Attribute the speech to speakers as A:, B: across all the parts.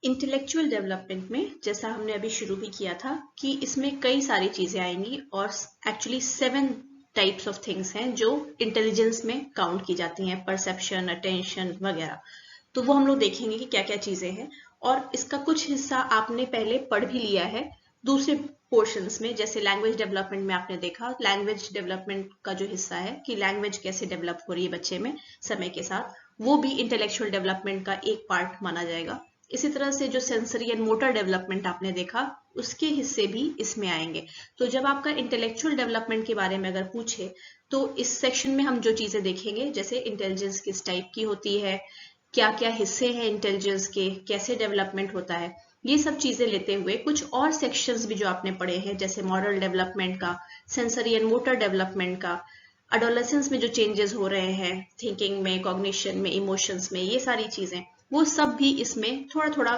A: Intellectual development में जैसा हमने अभी शुरू भी किया था कि इसमें कई सारी चीजें आएंगी और एक्चुअली 7 टाइप्स ऑफ थिंग्स हैं जो इंटेलिजेंस में काउंट की जाती हैं, परसेप्शन, अटेंशन वगैरह। तो वो हम लोग देखेंगे कि क्या क्या चीजें हैं और इसका कुछ हिस्सा आपने पहले पढ़ भी लिया है दूसरे पोर्शंस में। जैसे लैंग्वेज डेवलपमेंट में आपने देखा लैंग्वेज डेवलपमेंट का जो हिस्सा है कि लैंग्वेज कैसे डेवलप हो रही है बच्चे में समय के साथ, वो भी इंटेलेक्चुअल डेवलपमेंट का एक पार्ट माना जाएगा। इसी तरह से जो सेंसरी एंड मोटर डेवलपमेंट आपने देखा उसके हिस्से भी इसमें आएंगे। तो जब आपका इंटेलेक्चुअल डेवलपमेंट के बारे में अगर पूछे तो इस सेक्शन में हम जो चीजें देखेंगे जैसे इंटेलिजेंस किस टाइप की होती है, क्या क्या हिस्से हैं इंटेलिजेंस के, कैसे डेवलपमेंट होता है, ये सब चीजें लेते हुए कुछ और सेक्शंस भी जो आपने पढ़े हैं जैसे मॉरल डेवलपमेंट का, सेंसरी एंड मोटर डेवलपमेंट का, अडोलेसेंस में जो चेंजेस हो रहे हैं थिंकिंग में, कॉग्निशन में, इमोशंस में, ये सारी चीजें वो सब भी इसमें थोड़ा थोड़ा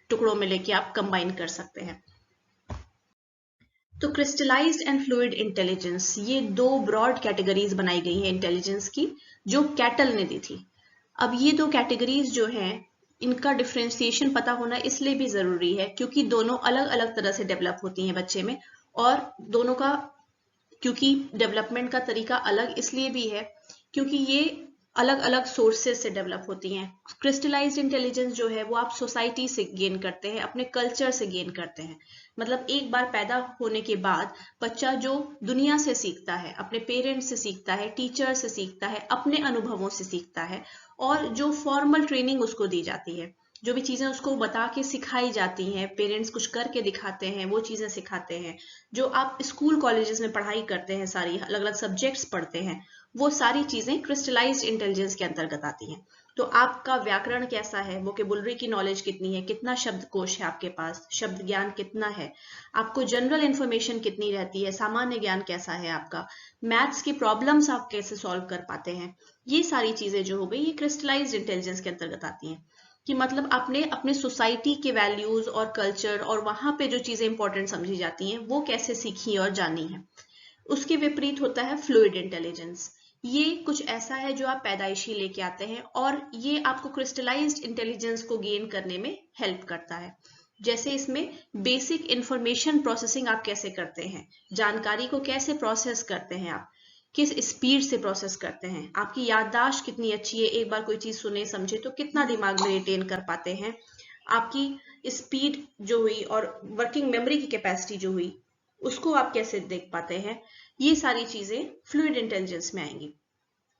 A: टुकड़ों में लेके आप कंबाइन कर सकते हैं। तो क्रिस्टलाइज्ड एंड फ्लूइड इंटेलिजेंस, ये दो ब्रॉड कैटेगरीज बनाई गई हैं इंटेलिजेंस की जो कैटल ने दी थी। अब ये दो कैटेगरीज जो हैं इनका डिफ्रेंशिएशन पता होना इसलिए भी जरूरी है क्योंकि दोनों अलग अलग तरह से डेवलप होती हैं बच्चे में, और दोनों का क्योंकि डेवलपमेंट का तरीका अलग इसलिए भी है क्योंकि ये अलग अलग सोर्सेज से डेवलप होती हैं। क्रिस्टलाइज्ड इंटेलिजेंस जो है वो आप सोसाइटी से गेन करते हैं, अपने कल्चर से गेन करते हैं। मतलब एक बार पैदा होने के बाद बच्चा जो दुनिया से सीखता है, अपने पेरेंट्स से सीखता है, टीचर से सीखता है, अपने अनुभवों से सीखता है, और जो फॉर्मल ट्रेनिंग उसको दी जाती है, जो भी चीजें उसको बता के सिखाई जाती हैं, पेरेंट्स कुछ करके दिखाते हैं, वो चीजें सिखाते हैं, जो आप स्कूल कॉलेजेस में पढ़ाई करते हैं, सारी अलग अलग सब्जेक्ट्स पढ़ते हैं, वो सारी चीजें क्रिस्टलाइज्ड इंटेलिजेंस के अंतर्गत आती हैं। तो आपका व्याकरण कैसा है, वोकेबुलरी की नॉलेज कितनी है, कितना शब्दकोश है आपके पास, शब्द ज्ञान कितना है, आपको जनरल इंफॉर्मेशन कितनी रहती है, सामान्य ज्ञान कैसा है आपका, मैथ्स की प्रॉब्लम्स आप कैसे सॉल्व कर पाते हैं, ये सारी चीजें जो हो गई ये क्रिस्टलाइज्ड इंटेलिजेंस के अंतर्गत आती हैं। कि मतलब आपने अपने सोसाइटी के वैल्यूज और कल्चर और वहां पे जो चीजें इंपॉर्टेंट समझी जाती हैं वो कैसे सीखी और जानी है। उसके विपरीत होता है फ्लूइड इंटेलिजेंस। ये कुछ ऐसा है जो आप पैदाइशी लेके आते हैं और ये आपको क्रिस्टलाइज्ड इंटेलिजेंस को गेन करने में हेल्प करता है। जैसे इसमें बेसिक इंफॉर्मेशन प्रोसेसिंग आप कैसे करते हैं, जानकारी को कैसे प्रोसेस करते हैं, आप किस स्पीड से प्रोसेस करते हैं, आपकी याददाश्त कितनी अच्छी है, एक बार कोई चीज सुने समझे तो कितना दिमाग में रिटेन कर पाते हैं, आपकी स्पीड जो हुई और वर्किंग मेमोरी की कैपेसिटी जो हुई उसको आप कैसे देख पाते हैं, ये सारी चीजें फ्लूइड इंटेलिजेंस में आएंगी।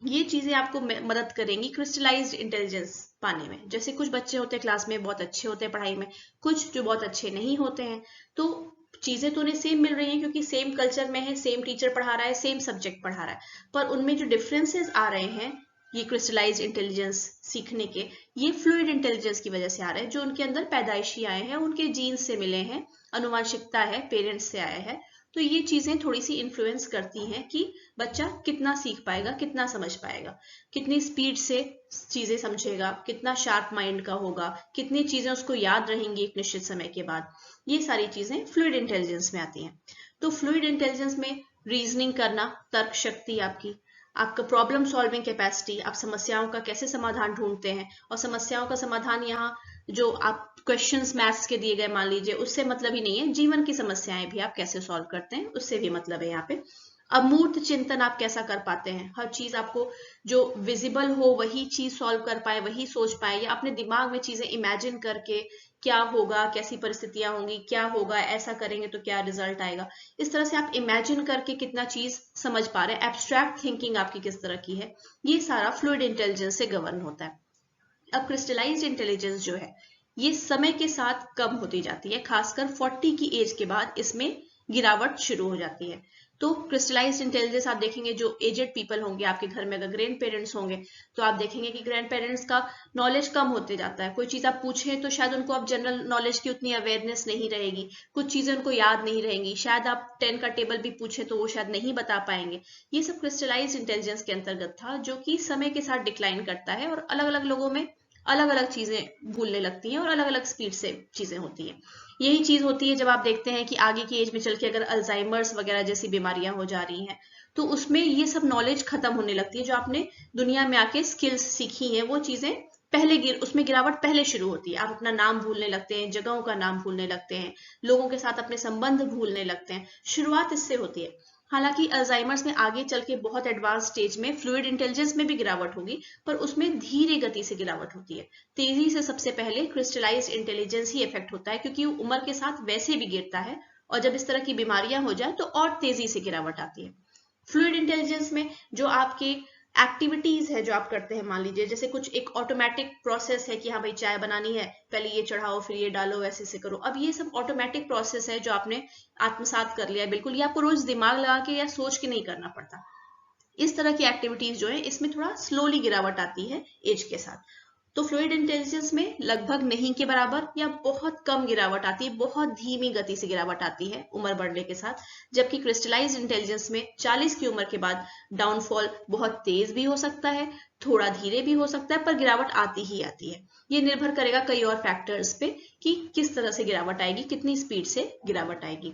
A: ये चीजें आपको मदद करेंगी क्रिस्टलाइज्ड इंटेलिजेंस पाने में। जैसे कुछ बच्चे होते हैं क्लास में बहुत अच्छे होते हैं पढ़ाई में, कुछ जो बहुत अच्छे नहीं होते हैं, तो चीजें तो उन्हें सेम मिल रही हैं क्योंकि सेम कल्चर में है, सेम टीचर पढ़ा रहा है, सेम सब्जेक्ट पढ़ा रहा है, पर उनमें जो डिफरेंसेस आ रहे हैं ये क्रिस्टलाइज्ड इंटेलिजेंस सीखने के, ये फ्लूइड इंटेलिजेंस की वजह से आ रहे हैं, जो उनके अंदर पैदाइशी आए हैं, उनके जीन्स से मिले हैं, अनुवांशिकता है, पेरेंट्स से आया है। तो ये चीजें थोड़ी सी इन्फ्लुएंस करती हैं कि बच्चा कितना सीख पाएगा, कितना समझ पाएगा, कितनी स्पीड से चीजें समझेगा, कितना शार्प माइंड का होगा, कितनी चीजें उसको याद रहेंगी एक निश्चित समय के बाद। ये सारी चीजें फ्लूइड इंटेलिजेंस में आती हैं। तो फ्लूइड इंटेलिजेंस में रीजनिंग करना, तर्क शक्ति आपकी, आपका प्रॉब्लम सॉल्विंग कैपेसिटी, आप समस्याओं का कैसे समाधान ढूंढते हैं, और समस्याओं का समाधान यहाँ जो आप क्वेश्चंस मैथ्स के दिए गए मान लीजिए उससे मतलब ही नहीं है, जीवन की समस्याएं भी आप कैसे सॉल्व करते हैं उससे भी मतलब है यहाँ पे। अमूर्त चिंतन आप कैसा कर पाते हैं, हर चीज आपको जो विजिबल हो वही चीज सॉल्व कर पाए, वही सोच पाए, या अपने दिमाग में चीजें इमेजिन करके क्या होगा, कैसी परिस्थितियां होंगी, क्या होगा, ऐसा करेंगे तो क्या रिजल्ट आएगा, इस तरह से आप इमेजिन करके कितना चीज समझ पा रहे हैं, एब्स्ट्रैक्ट थिंकिंग आपकी किस तरह की है, ये सारा फ्लूइड इंटेलिजेंस से गवर्न होता है। अब क्रिस्टलाइज्ड इंटेलिजेंस जो है ये समय के साथ कम होती जाती है, खासकर 40 की एज के बाद इसमें गिरावट शुरू हो जाती है। तो क्रिस्टलाइज्ड इंटेलिजेंस आप देखेंगे जो एजेड पीपल होंगे आपके घर में, अगर ग्रैंड पेरेंट्स होंगे तो आप देखेंगे कि ग्रैंड पेरेंट्स का नॉलेज कम होते जाता है। कोई चीज आप पूछें तो शायद उनको अब जनरल नॉलेज की उतनी अवेयरनेस नहीं रहेगी, कुछ चीजें उनको याद नहीं रहेंगी, शायद आप 10 का टेबल भी पूछे तो वो शायद नहीं बता पाएंगे। ये सब क्रिस्टलाइज्ड इंटेलिजेंस के अंतर्गत था जो कि समय के साथ डिक्लाइन करता है और अलग अलग लोगों में अलग अलग चीजें भूलने लगती हैं और अलग अलग स्पीड से चीजें होती हैं। यही चीज होती है जब आप देखते हैं कि आगे की एज में चल के अगर अल्जाइमर्स वगैरह जैसी बीमारियां हो जा रही हैं तो उसमें ये सब नॉलेज खत्म होने लगती है, जो आपने दुनिया में आके स्किल्स सीखी हैं वो चीजें उसमें गिरावट पहले शुरू होती है। आप अपना नाम भूलने लगते हैं, जगहों का नाम भूलने लगते हैं, लोगों के साथ अपने संबंध भूलने लगते हैं। शुरुआत इससे होती है। हालांकि अल्जाइमर्स में आगे चल के बहुत एडवांस स्टेज में फ्लूइड इंटेलिजेंस में भी गिरावट होगी, पर उसमें धीरे गति से गिरावट होती है। तेजी से सबसे पहले क्रिस्टलाइज्ड इंटेलिजेंस ही इफेक्ट होता है, क्योंकि उम्र के साथ वैसे भी गिरता है, और जब इस तरह की बीमारियां हो जाए तो और तेजी से गिरावट आती है। फ्लूइड इंटेलिजेंस में जो आपके एक्टिविटीज है जो आप करते हैं, मान लीजिए जैसे कुछ एक ऑटोमेटिक प्रोसेस है कि हाँ भाई चाय बनानी है, पहले ये चढ़ाओ फिर ये डालो, ऐसे से करो। अब ये सब ऑटोमेटिक प्रोसेस है जो आपने आत्मसात कर लिया है बिल्कुल, ये आपको रोज दिमाग लगा के या सोच के नहीं करना पड़ता। इस तरह की एक्टिविटीज जो है इसमें थोड़ा स्लोली गिरावट आती है एज के साथ। तो फ्लूइड इंटेलिजेंस में लगभग नहीं के बराबर या बहुत कम गिरावट आती है, बहुत धीमी गति से गिरावट आती है उम्र बढ़ने के साथ। जबकि क्रिस्टलाइज्ड इंटेलिजेंस में 40 की उम्र के बाद डाउनफॉल बहुत तेज भी हो सकता है, थोड़ा धीरे भी हो सकता है, पर गिरावट आती ही आती है। ये निर्भर करेगा कई और फैक्टर्स पे कि किस तरह से गिरावट आएगी, कितनी स्पीड से गिरावट आएगी।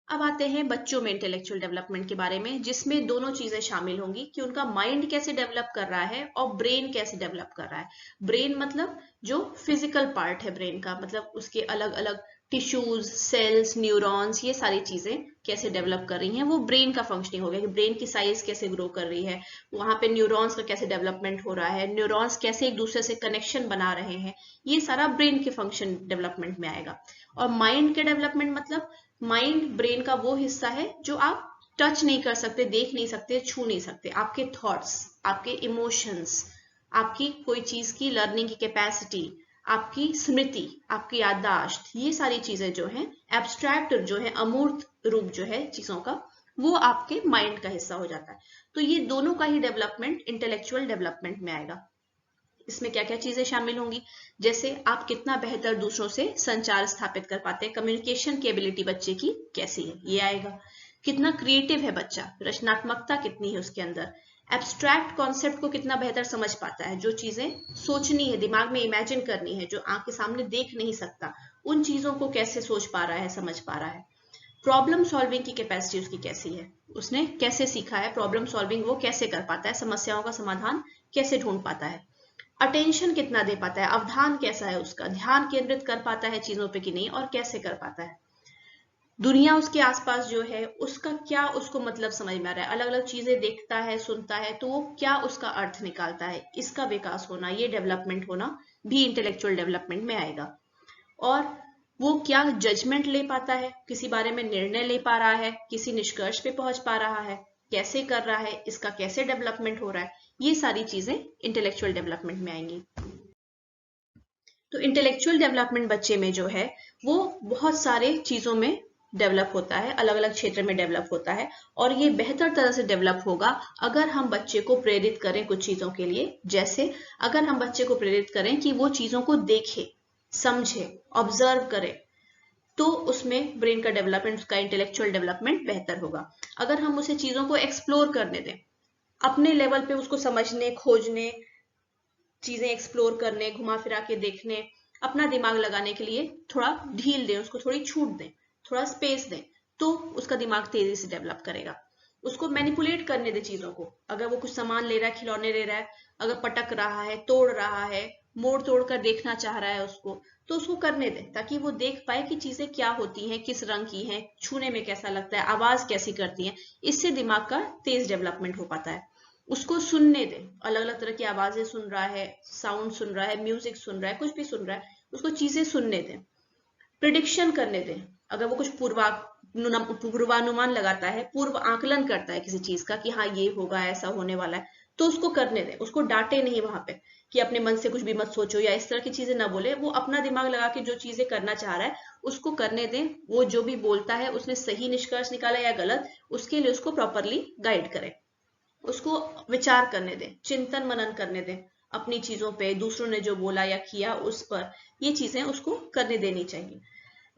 A: अब आते हैं बच्चों में इंटेलेक्चुअल डेवलपमेंट के बारे में, जिसमें दोनों चीजें शामिल होंगी कि उनका माइंड कैसे डेवलप कर रहा है और ब्रेन कैसे डेवलप कर रहा है। ब्रेन मतलब जो फिजिकल पार्ट है ब्रेन का, मतलब उसके अलग अलग टिश्यूज, सेल्स, न्यूरॉन्स, ये सारी चीजें कैसे डेवलप कर रही हैं, वो ब्रेन का फंक्शनिंग हो गया कि ब्रेन की साइज कैसे ग्रो कर रही है, वहां पे न्यूरॉन्स का कैसे डेवलपमेंट हो रहा है, न्यूरॉन्स कैसे एक दूसरे से कनेक्शन बना रहे हैं, ये सारा ब्रेन के फंक्शन डेवलपमेंट में आएगा। और माइंड के डेवलपमेंट मतलब माइंड ब्रेन का वो हिस्सा है जो आप टच नहीं कर सकते, देख नहीं सकते, छू नहीं सकते। आपके थॉट्स, आपके इमोशंस, आपकी कोई चीज की लर्निंग की कैपेसिटी, आपकी स्मृति, आपकी याददाश्त, ये सारी चीजें जो हैं एब्स्ट्रैक्ट, जो है अमूर्त रूप जो है चीजों का, वो आपके माइंड का हिस्सा हो जाता है। तो ये दोनों का ही डेवलपमेंट इंटेलेक्चुअल डेवलपमेंट में आएगा। इसमें क्या क्या चीजें शामिल होंगी, जैसे आप कितना बेहतर दूसरों से संचार स्थापित कर पाते हैं, कम्युनिकेशन की एबिलिटी बच्चे की कैसी है, ये आएगा। कितना क्रिएटिव है बच्चा, रचनात्मकता कितनी है उसके अंदर, एब्स्ट्रैक्ट कॉन्सेप्ट को कितना बेहतर समझ पाता है, जो चीजें सोचनी है, दिमाग में इमेजिन करनी है, जो आंख के सामने देख नहीं सकता, उन चीजों को कैसे सोच पा रहा है, समझ पा रहा है। प्रॉब्लम सॉल्विंग की कैपेसिटी उसकी कैसी है, उसने कैसे सीखा है प्रॉब्लम सॉल्विंग, वो कैसे कर पाता है, समस्याओं का समाधान कैसे ढूंढ पाता है। अटेंशन कितना दे पाता है, अवधान कैसा है उसका, ध्यान केंद्रित कर पाता है चीजों पे कि नहीं, और कैसे कर पाता है। दुनिया उसके आसपास जो है उसका क्या उसको मतलब समझ में आ रहा है, अलग अलग चीजें देखता है, सुनता है, तो वो क्या उसका अर्थ निकालता है, इसका विकास होना, ये डेवलपमेंट होना भी इंटेलेक्चुअल डेवलपमेंट में आएगा। और वो क्या जजमेंट ले पाता है, किसी बारे में निर्णय ले पा रहा है, किसी निष्कर्ष पे पहुंच पा रहा है, कैसे कर रहा है, इसका कैसे डेवलपमेंट हो रहा है, ये सारी चीजें इंटेलेक्चुअल डेवलपमेंट में आएंगी। तो इंटेलेक्चुअल डेवलपमेंट बच्चे में जो है वो बहुत सारे चीजों में डेवलप होता है, अलग अलग क्षेत्र में डेवलप होता है, और ये बेहतर तरह से डेवलप होगा अगर हम बच्चे को प्रेरित करें कुछ चीजों के लिए। जैसे अगर हम बच्चे को प्रेरित करें कि वो चीजों को देखे, समझे, ऑब्जर्व करे, तो उसमें ब्रेन का डेवलपमेंट, उसका इंटेलेक्चुअल डेवलपमेंट बेहतर होगा। अगर हम उसे चीजों को एक्सप्लोर करने दें, अपने लेवल पे उसको समझने, खोजने, चीजें एक्सप्लोर करने, घुमा फिरा के देखने, अपना दिमाग लगाने के लिए थोड़ा ढील दें, उसको थोड़ी छूट दें, थोड़ा स्पेस दें, तो उसका दिमाग तेजी से डेवलप करेगा। उसको मैनिपुलेट करने दे चीजों को, अगर वो कुछ सामान ले रहा है, खिलौने ले रहा है, अगर पटक रहा है, तोड़ रहा है, मोड़ तोड़ कर देखना चाह रहा है उसको, तो उसको करने दें, ताकि वो देख पाए कि चीजें क्या होती हैं, किस रंग की हैं, छूने में कैसा लगता है, आवाज कैसी करती है। इससे दिमाग का तेज डेवलपमेंट हो पाता है। उसको सुनने दें, अलग अलग तरह की आवाजें सुन रहा है, साउंड सुन रहा है, म्यूजिक सुन रहा है, कुछ भी सुन रहा है, उसको चीजें सुनने दें। प्रिडिक्शन करने दें, अगर वो कुछ पूर्वानुमान लगाता है, पूर्व आकलन करता है किसी चीज का कि हाँ ये होगा, ऐसा होने वाला है, तो उसको करने दें। उसको डांटे नहीं वहां पे कि अपने मन से कुछ भी मत सोचो या इस तरह की चीजें ना बोले। वो अपना दिमाग लगा के जो चीजें करना चाह रहा है उसको करने दें। वो जो भी बोलता है उसने सही निष्कर्ष निकाला या गलत, उसके लिए उसको प्रॉपरली गाइड करें। उसको विचार करने दें, चिंतन मनन करने दें अपनी चीजों पे, दूसरों ने जो बोला या किया उस पर, ये चीजें उसको करने देनी चाहिए।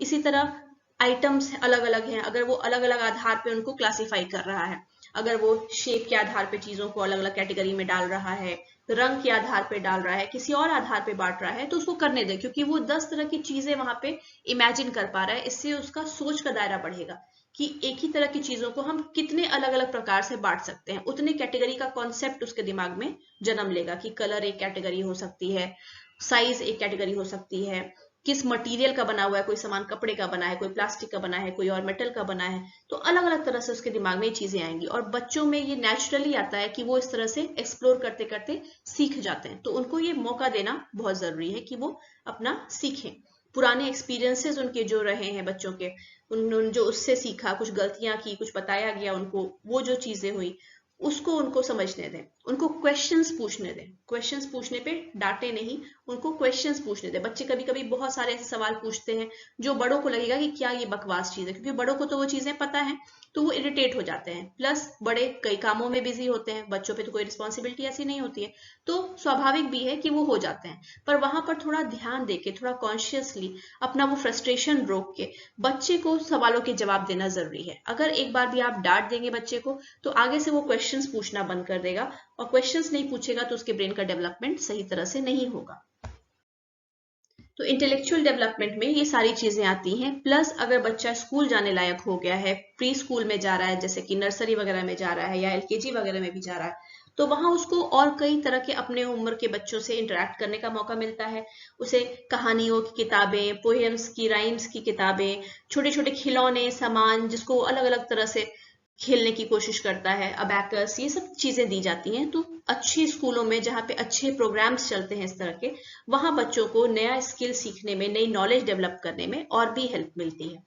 A: इसी तरह आइटम्स अलग अलग हैं, अगर वो अलग अलग आधार पे उनको क्लासिफाई कर रहा है, अगर वो शेप के आधार पे चीजों को अलग अलग कैटेगरी में डाल रहा है, रंग के आधार पे डाल रहा है, किसी और आधार पे बांट रहा है, तो उसको करने दे, क्योंकि वो 10 तरह की चीजें वहां पे इमेजिन कर पा रहा है। इससे उसका सोच का दायरा बढ़ेगा कि एक ही तरह की चीजों को हम कितने अलग अलग प्रकार से बांट सकते हैं, उतने कैटेगरी का कॉन्सेप्ट उसके दिमाग में जन्म लेगा कि कलर एक कैटेगरी हो सकती है, साइज एक कैटेगरी हो सकती है, किस मटेरियल का बना हुआ है, कोई सामान कपड़े का बना है, कोई प्लास्टिक का बना है, कोई और मेटल का बना है। तो अलग अलग तरह से उसके दिमाग में ये चीजें आएंगी और बच्चों में ये नेचुरली आता है कि वो इस तरह से एक्सप्लोर करते करते सीख जाते हैं। तो उनको ये मौका देना बहुत जरूरी है कि वो अपना सीखें, पुराने एक्सपीरियंसेस उनके जो रहे हैं बच्चों के, उन जो उससे सीखा, कुछ गलतियां की, कुछ बताया गया उनको, वो जो चीजें हुई उसको उनको समझने दें, उनको क्वेश्चंस पूछने दें। क्वेश्चंस पूछने पे डांटे नहीं, उनको क्वेश्चंस पूछने दें। बच्चे कभी कभी बहुत सारे ऐसे सवाल पूछते हैं जो बड़ों को लगेगा कि क्या ये बकवास चीज है, क्योंकि बड़ों को तो वो चीजें पता है, तो वो इरिटेट हो जाते हैं। प्लस बड़े कई कामों में बिजी होते हैं, बच्चों पे तो कोई रिस्पॉन्सिबिलिटी ऐसी नहीं होती है, तो स्वाभाविक भी है कि वो हो जाते हैं। पर वहां पर थोड़ा ध्यान देके, थोड़ा कॉन्शियसली अपना वो फ्रस्ट्रेशन रोक के बच्चे को सवालों के जवाब देना जरूरी है। अगर एक बार भी आप डांट देंगे बच्चे को, तो आगे से वो क्वेश्चंस पूछना बंद कर देगा, और क्वेश्चंस नहीं पूछेगा तो उसके ब्रेन का डेवलपमेंट सही तरह से नहीं होगा। तो इंटेलेक्चुअल डेवलपमेंट में ये सारी चीजें आती हैं। प्लस अगर बच्चा स्कूल जाने लायक हो गया है, प्री स्कूल में जा रहा है, जैसे कि नर्सरी वगैरह में जा रहा है या एलकेजी वगैरह में भी जा रहा है, तो वहां उसको और कई तरह के अपने उम्र के बच्चों से इंटरेक्ट करने का मौका मिलता है। उसे कहानियों की किताबें, पोएम्स की, राइम्स की किताबें, छोटे छोटे खिलौने, सामान जिसको अलग अलग तरह से खेलने की कोशिश करता है, अबैकस, ये सब चीजें दी जाती हैं। तो अच्छे स्कूलों में जहाँ पे अच्छे प्रोग्राम्स चलते हैं इस तरह के, वहां बच्चों को नया स्किल सीखने में, नई नॉलेज डेवलप करने में और भी हेल्प मिलती है।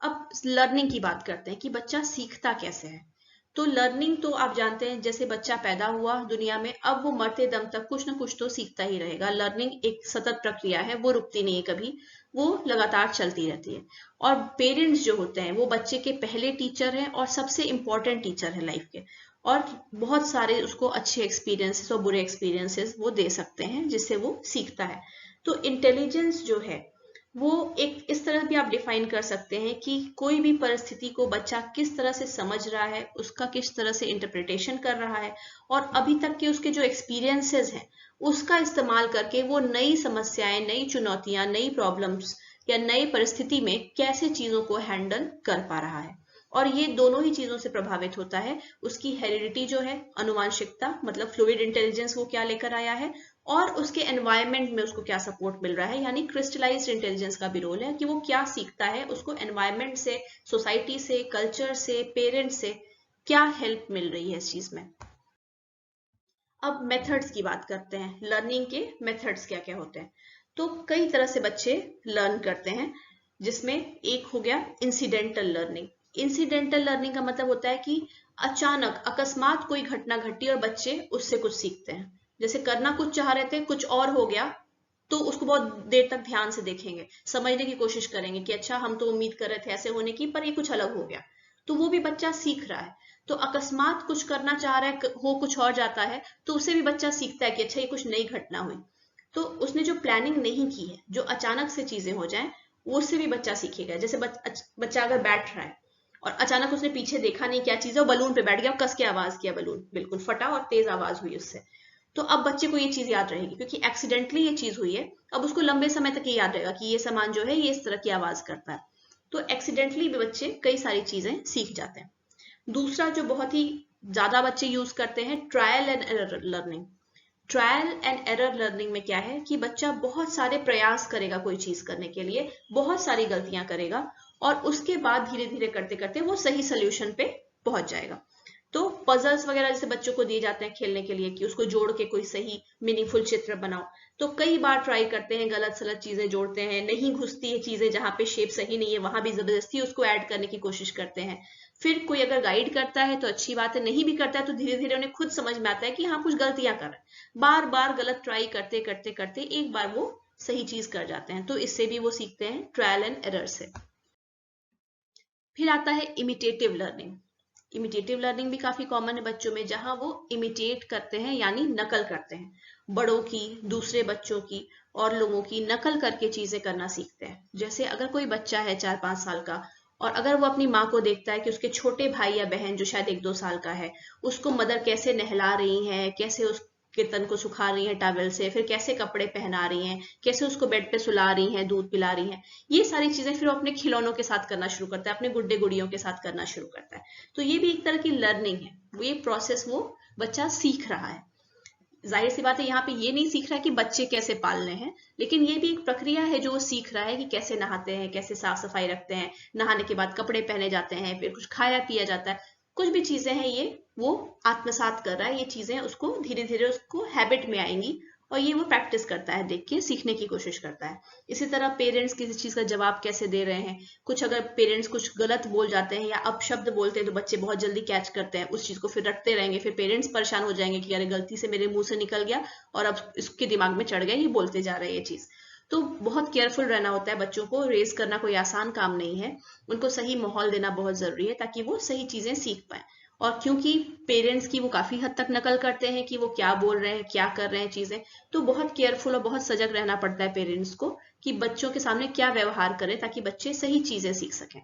A: अब लर्निंग की बात करते हैं कि बच्चा सीखता कैसे है। तो लर्निंग तो आप जानते हैं, जैसे बच्चा पैदा हुआ दुनिया में, अब वो मरते दम तक कुछ ना कुछ तो सीखता ही रहेगा। लर्निंग एक सतत प्रक्रिया है, वो रुकती नहीं है कभी, वो लगातार चलती रहती है। और पेरेंट्स जो होते हैं वो बच्चे के पहले टीचर हैं और सबसे इंपॉर्टेंट टीचर है लाइफ के, और बहुत सारे उसको अच्छे एक्सपीरियंसेस और बुरे एक्सपीरियंसेस वो दे सकते हैं जिससे वो सीखता है। तो इंटेलिजेंस जो है वो एक इस तरह भी आप डिफाइन कर सकते हैं कि कोई भी परिस्थिति को बच्चा किस तरह से समझ रहा है, उसका किस तरह से इंटरप्रिटेशन कर रहा है, और अभी तक के उसके जो एक्सपीरियंसेस हैं उसका इस्तेमाल करके वो नई समस्याएं, नई चुनौतियां, नई प्रॉब्लम्स या नई परिस्थिति में कैसे चीजों को हैंडल कर पा रहा है। और ये दोनों ही चीजों से प्रभावित होता है। उसकी हेरिडिटी जो है, अनुवांशिकता, मतलब फ्लूइड इंटेलिजेंस वो क्या लेकर आया है, और उसके एनवायरनमेंट में उसको क्या सपोर्ट मिल रहा है, यानी क्रिस्टलाइज्ड इंटेलिजेंस का भी रोल है कि वो क्या सीखता है, उसको एनवायरनमेंट से, सोसाइटी से, कल्चर से, पेरेंट्स से क्या हेल्प मिल रही है इस चीज में। अब मेथड्स की बात करते हैं, लर्निंग के मेथड्स क्या क्या होते हैं। तो कई तरह से बच्चे लर्न करते हैं, जिसमें एक हो गया इंसिडेंटल लर्निंग। इंसिडेंटल लर्निंग का मतलब होता है कि अचानक, अकस्मात कोई घटना घटी और बच्चे उससे कुछ सीखते हैं। जैसे करना कुछ चाह रहे थे, कुछ और हो गया, तो उसको बहुत देर तक ध्यान से देखेंगे, समझने की कोशिश करेंगे कि अच्छा हम तो उम्मीद कर रहे थे ऐसे होने की, पर ये कुछ अलग हो गया। तो वो भी बच्चा सीख रहा है। तो अकस्मात कुछ करना चाह रहा है, हो कुछ और जाता है, तो उससे भी बच्चा सीखता है कि अच्छा ये कुछ नई घटना हुई। तो उसने जो प्लानिंग नहीं की है, जो अचानक से चीजें हो जाएं, उससे भी बच्चा सीखेगा। जैसे बच्चा अगर बैठ रहा है और अचानक उसने पीछे देखा नहीं क्या चीज है, बलून पे बैठ गया, कस के आवाज किया, बलून बिल्कुल फटा और तेज आवाज हुई उससे। तो अब बच्चे को ये चीज याद रहेगी क्योंकि एक्सीडेंटली ये चीज हुई है। अब उसको लंबे समय तक ये याद रहेगा कि ये सामान जो है ये इस तरह की आवाज करता है। तो एक्सीडेंटली भी बच्चे कई सारी चीजें सीख जाते हैं। दूसरा जो बहुत ही ज्यादा बच्चे यूज करते हैं, trial and error learning. Trial and error learning में क्या है कि बच्चा बहुत सारे प्रयास करेगा कोई चीज करने के लिए, बहुत सारी गलतियां करेगा, और उसके बाद धीरे धीरे करते करते वो सही सोल्यूशन पे पहुंच जाएगा। तो पजल्स वगैरह जैसे बच्चों को दिए जाते हैं खेलने के लिए कि उसको जोड़ के कोई सही मीनिंगफुल चित्र बनाओ, तो कई बार ट्राई करते हैं, गलत सलत चीजें जोड़ते हैं, नहीं घुसती है चीजें, जहां पे शेप सही नहीं है वहां भी जबरदस्ती उसको ऐड करने की कोशिश करते हैं। फिर कोई अगर गाइड करता है तो अच्छी बात है, नहीं भी करता है तो धीरे धीरे उन्हें खुद समझ में आता है कि हाँ कुछ गलतियां कर रहे हैं। बार बार गलत ट्राई करते करते करते एक बार वो सही चीज कर जाते हैं, तो इससे भी वो सीखते हैं ट्रायल एंड एरर से। फिर आता है इमिटेटिव लर्निंग। इमिटेटिव लर्निंग भी काफी कॉमन है बच्चों में, जहां वो इमिटेट करते हैं यानी नकल करते हैं, बड़ों की, दूसरे बच्चों की और लोगों की नकल करके चीजें करना सीखते हैं। जैसे अगर कोई बच्चा है 4-5 साल का, और अगर वो अपनी माँ को देखता है कि उसके छोटे भाई या बहन जो शायद 1-2 साल का है, उसको मदर कैसे नहला रही है, कैसे के तन को सुखा रही हैं टॉवेल से, फिर कैसे कपड़े पहना रही हैं, कैसे उसको बेड पे सुला रही हैं, दूध पिला रही हैं, ये सारी चीजें फिर वो अपने खिलौनों के साथ करना शुरू करता है, अपने गुड्डे गुड़ियों के साथ करना शुरू करता है। तो ये भी एक तरह की लर्निंग है, ये प्रोसेस वो बच्चा सीख रहा है। जाहिर सी बात है यहाँ पे ये नहीं सीख रहा है कि बच्चे कैसे पालने हैं, लेकिन ये भी एक प्रक्रिया है जो वो सीख रहा है कि कैसे नहाते हैं, कैसे साफ सफाई रखते हैं, नहाने के बाद कपड़े पहने जाते हैं, फिर कुछ खाया पिया जाता है, कुछ भी चीजें हैं ये वो आत्मसात कर रहा है। ये चीजें उसको धीरे धीरे उसको हैबिट में आएंगी और ये वो प्रैक्टिस करता है, देख के सीखने की कोशिश करता है। इसी तरह पेरेंट्स किसी चीज का जवाब कैसे दे रहे हैं, कुछ अगर पेरेंट्स कुछ गलत बोल जाते हैं या अपशब्द बोलते हैं तो बच्चे बहुत जल्दी कैच करते हैं, उस चीज को फिर रटते रहेंगे, फिर पेरेंट्स परेशान हो जाएंगे कि अरे गलती से मेरे मुंह से निकल गया और अब इसके दिमाग में चढ़ गया, ये बोलते जा रहे हैं ये चीज। तो बहुत केयरफुल रहना होता है, बच्चों को रेज करना कोई आसान काम नहीं है, उनको सही माहौल देना बहुत जरूरी है ताकि वो सही चीजें सीख पाए। और क्योंकि पेरेंट्स की वो काफी हद तक नकल करते हैं कि वो क्या बोल रहे हैं, क्या कर रहे हैं चीजें, तो बहुत केयरफुल और बहुत सजग रहना पड़ता है पेरेंट्स को कि बच्चों के सामने क्या व्यवहार करें ताकि बच्चे सही चीजें सीख सकें।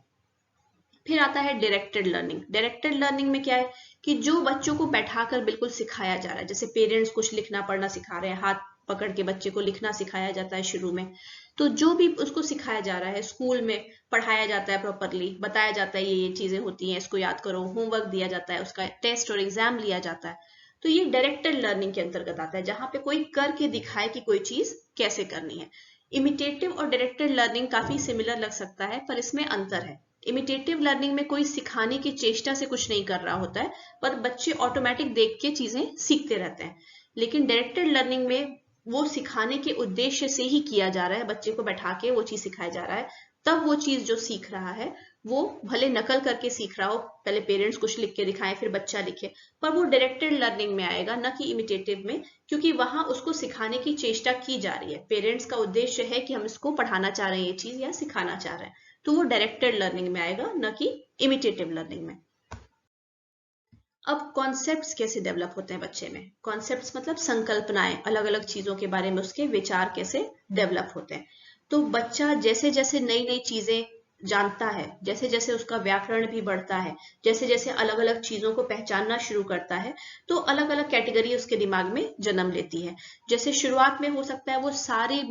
A: फिर आता है डायरेक्टेड लर्निंग। डायरेक्टेड लर्निंग में क्या है कि जो बच्चों को बैठाकर बिल्कुल सिखाया जा रहा है, जैसे पेरेंट्स कुछ लिखना पढ़ना सिखा रहे हैं, हाथ पकड़ के बच्चे को लिखना सिखाया जाता है शुरू में, तो जो भी उसको सिखाया जा रहा है, स्कूल में पढ़ाया जाता है, प्रॉपरली बताया जाता है ये चीजें होती हैं, इसको याद करो, होमवर्क दिया जाता है, उसका टेस्ट और एग्जाम लिया जाता है, तो ये डायरेक्टेड लर्निंग के अंतर्गत आता है, जहां पे कोई करके दिखाए कि कोई चीज कैसे करनी है। इमिटेटिव और डायरेक्टेड लर्निंग काफी सिमिलर लग सकता है, पर इसमें अंतर है। इमिटेटिव लर्निंग में कोई सिखाने की चेष्टा से कुछ नहीं कर रहा होता है, पर बच्चे ऑटोमेटिक देख के चीजें सीखते रहते हैं। लेकिन डायरेक्टेड लर्निंग में वो सिखाने के उद्देश्य से ही किया जा रहा है, बच्चे को बैठा के वो चीज सिखाया जा रहा है, तब वो चीज जो सीख रहा है वो भले नकल करके सीख रहा हो, पहले पेरेंट्स कुछ लिख के दिखाएं फिर बच्चा लिखे, पर वो डायरेक्टेड लर्निंग में आएगा, न कि इमिटेटिव में, क्योंकि वहां उसको सिखाने की चेष्टा की जा रही है। पेरेंट्स का उद्देश्य है कि हम इसको पढ़ाना चाह रहे हैं ये चीज या सिखाना चाह रहे हैं, तो वो डायरेक्टेड लर्निंग में आएगा, न कि इमिटेटिव लर्निंग में। अब कॉन्सेप्ट्स कैसे डेवलप होते हैं बच्चे में? कॉन्सेप्ट्स मतलब संकल्पनाएं, अलग अलग चीजों के बारे में उसके विचार कैसे डेवलप होते हैं। तो बच्चा जैसे जैसे नई नई चीजें जानता है, जैसे जैसे उसका व्याकरण भी बढ़ता है, जैसे जैसे अलग अलग चीजों को पहचानना शुरू करता है, तो अलग अलग कैटेगरी उसके दिमाग में जन्म लेती है। जैसे शुरुआत में हो सकता है वो सारी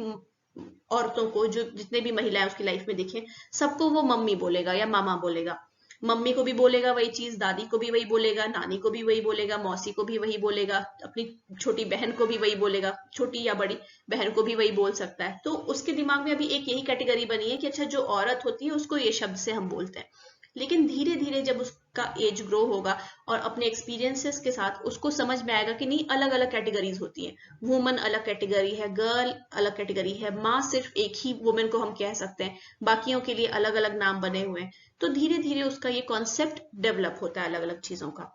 A: औरतों को, जो जितने भी महिलाएं उसकी लाइफ में दिखे, सबको वो मम्मी बोलेगा या मामा बोलेगा, मम्मी को भी बोलेगा वही चीज, दादी को भी वही बोलेगा, नानी को भी वही बोलेगा, मौसी को भी वही बोलेगा, अपनी छोटी बहन को भी वही बोलेगा, छोटी या बड़ी बहन को भी वही बोल सकता है। तो उसके दिमाग में अभी एक यही कैटेगरी बनी है कि अच्छा जो औरत होती है उसको ये शब्द से हम बोलते हैं। लेकिन धीरे धीरे जब उसका एज ग्रो होगा और अपने एक्सपीरियंसेस के साथ उसको समझ में आएगा कि नहीं, अलग अलग कैटेगरीज होती हैं, वुमन अलग कैटेगरी है, गर्ल अलग कैटेगरी है, माँ सिर्फ एक ही वुमेन को हम कह सकते हैं, बाकियों के लिए अलग अलग नाम बने हुए हैं। तो धीरे धीरे उसका ये कॉन्सेप्ट डेवलप होता है अलग अलग चीजों का।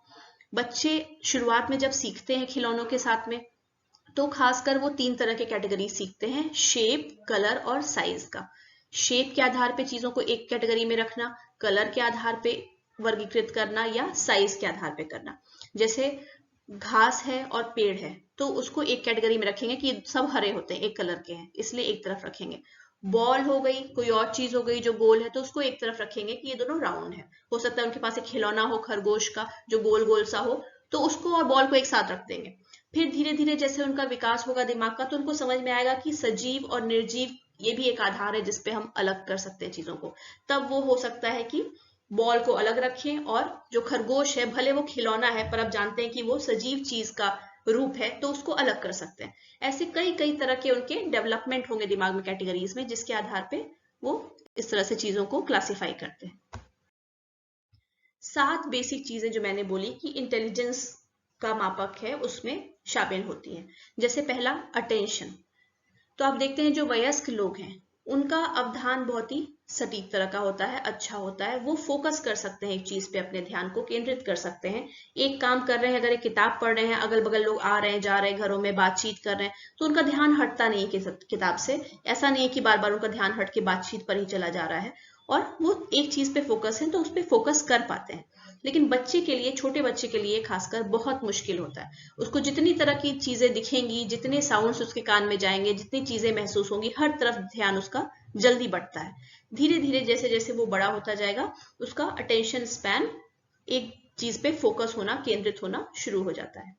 A: बच्चे शुरुआत में जब सीखते हैं खिलौनों के साथ में, तो खासकर वो 3 तरह के कैटेगरी सीखते हैं, शेप, कलर और साइज का। शेप के आधार पे चीजों को एक कैटेगरी में रखना, कलर के आधार पे वर्गीकृत करना या साइज के आधार पे करना। जैसे घास है और पेड़ है तो उसको एक कैटेगरी में रखेंगे कि सब हरे होते हैं, एक कलर के हैं, इसलिए एक तरफ रखेंगे। बॉल हो गई, कोई और चीज हो गई जो गोल है, तो उसको एक तरफ रखेंगे कि ये दोनों राउंड है। हो सकता है उनके पास एक खिलौना हो खरगोश का जो गोल गोल सा हो, तो उसको और बॉल को एक साथ रख देंगे। फिर धीरे धीरे जैसे उनका विकास होगा दिमाग का, तो उनको समझ में आएगा कि सजीव और निर्जीव ये भी एक आधार है जिसपे हम अलग कर सकते हैं चीजों को। तब वो हो सकता है कि बॉल को अलग रखें, और जो खरगोश है भले वो खिलौना है पर अब जानते हैं कि वो सजीव चीज का रूप है, तो उसको अलग कर सकते हैं। ऐसे कई कई तरह के उनके डेवलपमेंट होंगे दिमाग में कैटेगरीज में, जिसके आधार पे वो इस तरह से चीजों को क्लासिफाई करते हैं। 7 बेसिक चीजें जो मैंने बोली कि इंटेलिजेंस का मापक है उसमें शामिल होती हैं। जैसे पहला, अटेंशन। तो आप देखते हैं जो वयस्क लोग हैं उनका अवधान बहुत ही सटीक तरह का होता है, अच्छा होता है, वो फोकस कर सकते हैं एक चीज पे, अपने ध्यान को केंद्रित कर सकते हैं। एक काम कर रहे हैं, अगर एक किताब पढ़ रहे हैं, अगल बगल लोग आ रहे हैं जा रहे हैं, घरों में बातचीत कर रहे हैं, तो उनका ध्यान हटता नहीं है किताब से। ऐसा नहीं है कि बार बार उनका ध्यान हट के बातचीत पर ही चला जा रहा है, और वो एक चीज पे फोकस है तो उस पर फोकस कर पाते हैं। लेकिन बच्चे के लिए, छोटे बच्चे के लिए खासकर बहुत मुश्किल होता है। उसको जितनी तरह की चीजें दिखेंगी, जितने साउंड्स उसके कान में जाएंगे, जितनी चीजें महसूस होंगी, हर तरफ ध्यान उसका जल्दी बढ़ता है। धीरे धीरे जैसे जैसे वो बड़ा होता जाएगा, उसका अटेंशन स्पैन, एक चीज पे फोकस होना, केंद्रित होना शुरू हो जाता है।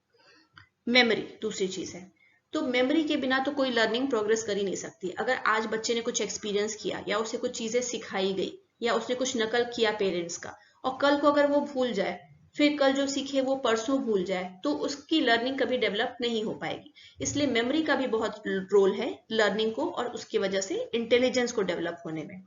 A: मेमोरी दूसरी चीज है। तो मेमोरी के बिना तो कोई लर्निंग प्रोग्रेस कर ही नहीं सकती। अगर आज बच्चे ने कुछ एक्सपीरियंस किया या उसे कुछ चीजें सिखाई गई या उसने कुछ नकल किया पेरेंट्स का, और कल को अगर वो भूल जाए, फिर कल जो सीखे वो परसों भूल जाए, तो उसकी लर्निंग कभी डेवलप नहीं हो पाएगी। इसलिए मेमोरी का भी बहुत रोल है लर्निंग को और उसकी वजह से इंटेलिजेंस को डेवलप होने में।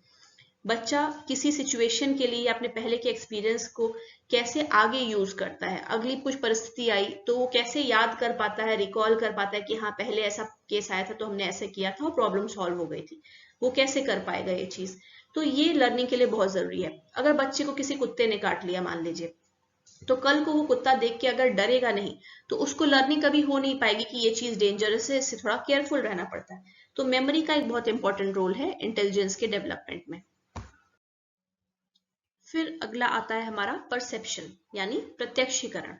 A: बच्चा किसी सिचुएशन के लिए अपने पहले के एक्सपीरियंस को कैसे आगे यूज करता है, अगली कुछ परिस्थिति आई तो वो कैसे याद कर पाता है, रिकॉल कर पाता है कि हाँ पहले ऐसा केस आया था तो हमने ऐसे किया था और प्रॉब्लम सॉल्व हो गई थी, वो कैसे कर पाएगा ये चीज। तो ये लर्निंग के लिए बहुत जरूरी है। अगर बच्चे को किसी कुत्ते ने काट लिया मान लीजिए, तो कल को वो कुत्ता देख के अगर डरेगा नहीं तो उसको लर्निंग कभी हो नहीं पाएगी कि ये चीज डेंजरस है, इससे थोड़ा केयरफुल रहना पड़ता है। तो मेमोरी का एक बहुत इंपॉर्टेंट रोल है इंटेलिजेंस के डेवलपमेंट में। फिर अगला आता है हमारा परसेप्शन यानी प्रत्यक्षीकरण।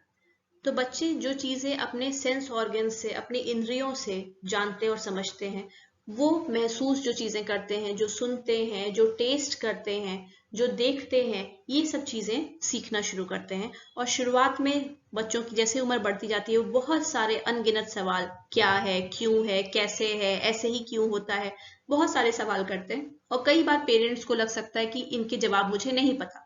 A: तो बच्चे जो चीजें अपने सेंस ऑर्गन से, अपने इंद्रियों से जानते और समझते हैं, वो महसूस जो चीजें करते हैं, जो सुनते हैं, जो टेस्ट करते हैं, जो देखते हैं, ये सब चीजें सीखना शुरू करते हैं। और शुरुआत में बच्चों की जैसे उम्र बढ़ती जाती है बहुत सारे अनगिनत सवाल, क्या है, क्यों है, कैसे है, ऐसे ही क्यों होता है, बहुत सारे सवाल करते हैं। और कई बार पेरेंट्स को लग सकता है कि इनके जवाब मुझे नहीं पता।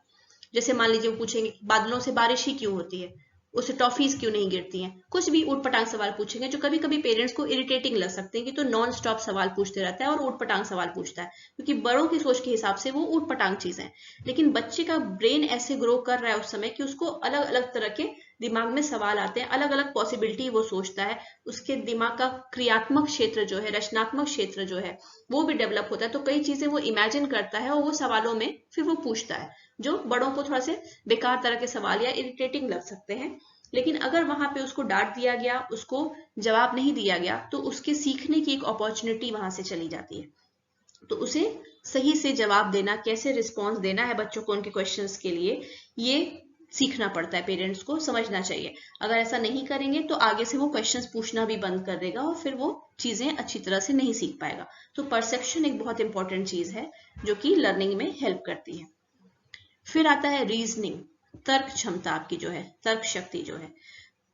A: जैसे मान लीजिए वो पूछेंगे बादलों से बारिश ही क्यों होती है, उससे टॉफीज क्यों नहीं गिरती हैं, कुछ भी ऊट पटांग सवाल पूछेंगे जो कभी कभी पेरेंट्स को इरिटेटिंग लग सकते हैं कि तो नॉन स्टॉप सवाल पूछते रहता है और ऊट पटांग सवाल पूछता है, क्योंकि बड़ों की सोच के हिसाब से वो ऊट पटांग चीजें हैं। लेकिन बच्चे का ब्रेन ऐसे ग्रो कर रहा है उस समय कि उसको अलग अलग तरह के दिमाग में सवाल आते हैं, अलग अलग पॉसिबिलिटी वो सोचता है, उसके दिमाग का क्रियात्मक क्षेत्र जो है, रचनात्मक क्षेत्र जो है, वो भी डेवलप होता है। तो कई चीजें वो इमेजिन करता है और वो सवालों में फिर वो पूछता है, जो बड़ों को थोड़ा से बेकार तरह के सवाल या इरिटेटिंग लग सकते हैं। लेकिन अगर वहां पे उसको डांट दिया गया, उसको जवाब नहीं दिया गया, तो उसके सीखने की एक अपॉर्चुनिटी वहां से चली जाती है। तो उसे सही से जवाब देना, कैसे रिस्पॉन्स देना है बच्चों को उनके क्वेश्चंस के लिए, ये सीखना पड़ता है, पेरेंट्स को समझना चाहिए। अगर ऐसा नहीं करेंगे तो आगे से वो क्वेश्चंस पूछना भी बंद कर देगा और फिर वो चीजें अच्छी तरह से नहीं सीख पाएगा। तो परसेप्शन एक बहुत इंपॉर्टेंट चीज है जो कि लर्निंग में हेल्प करती है। फिर आता है रीजनिंग, तर्क क्षमता आपकी जो है, तर्क शक्ति जो है,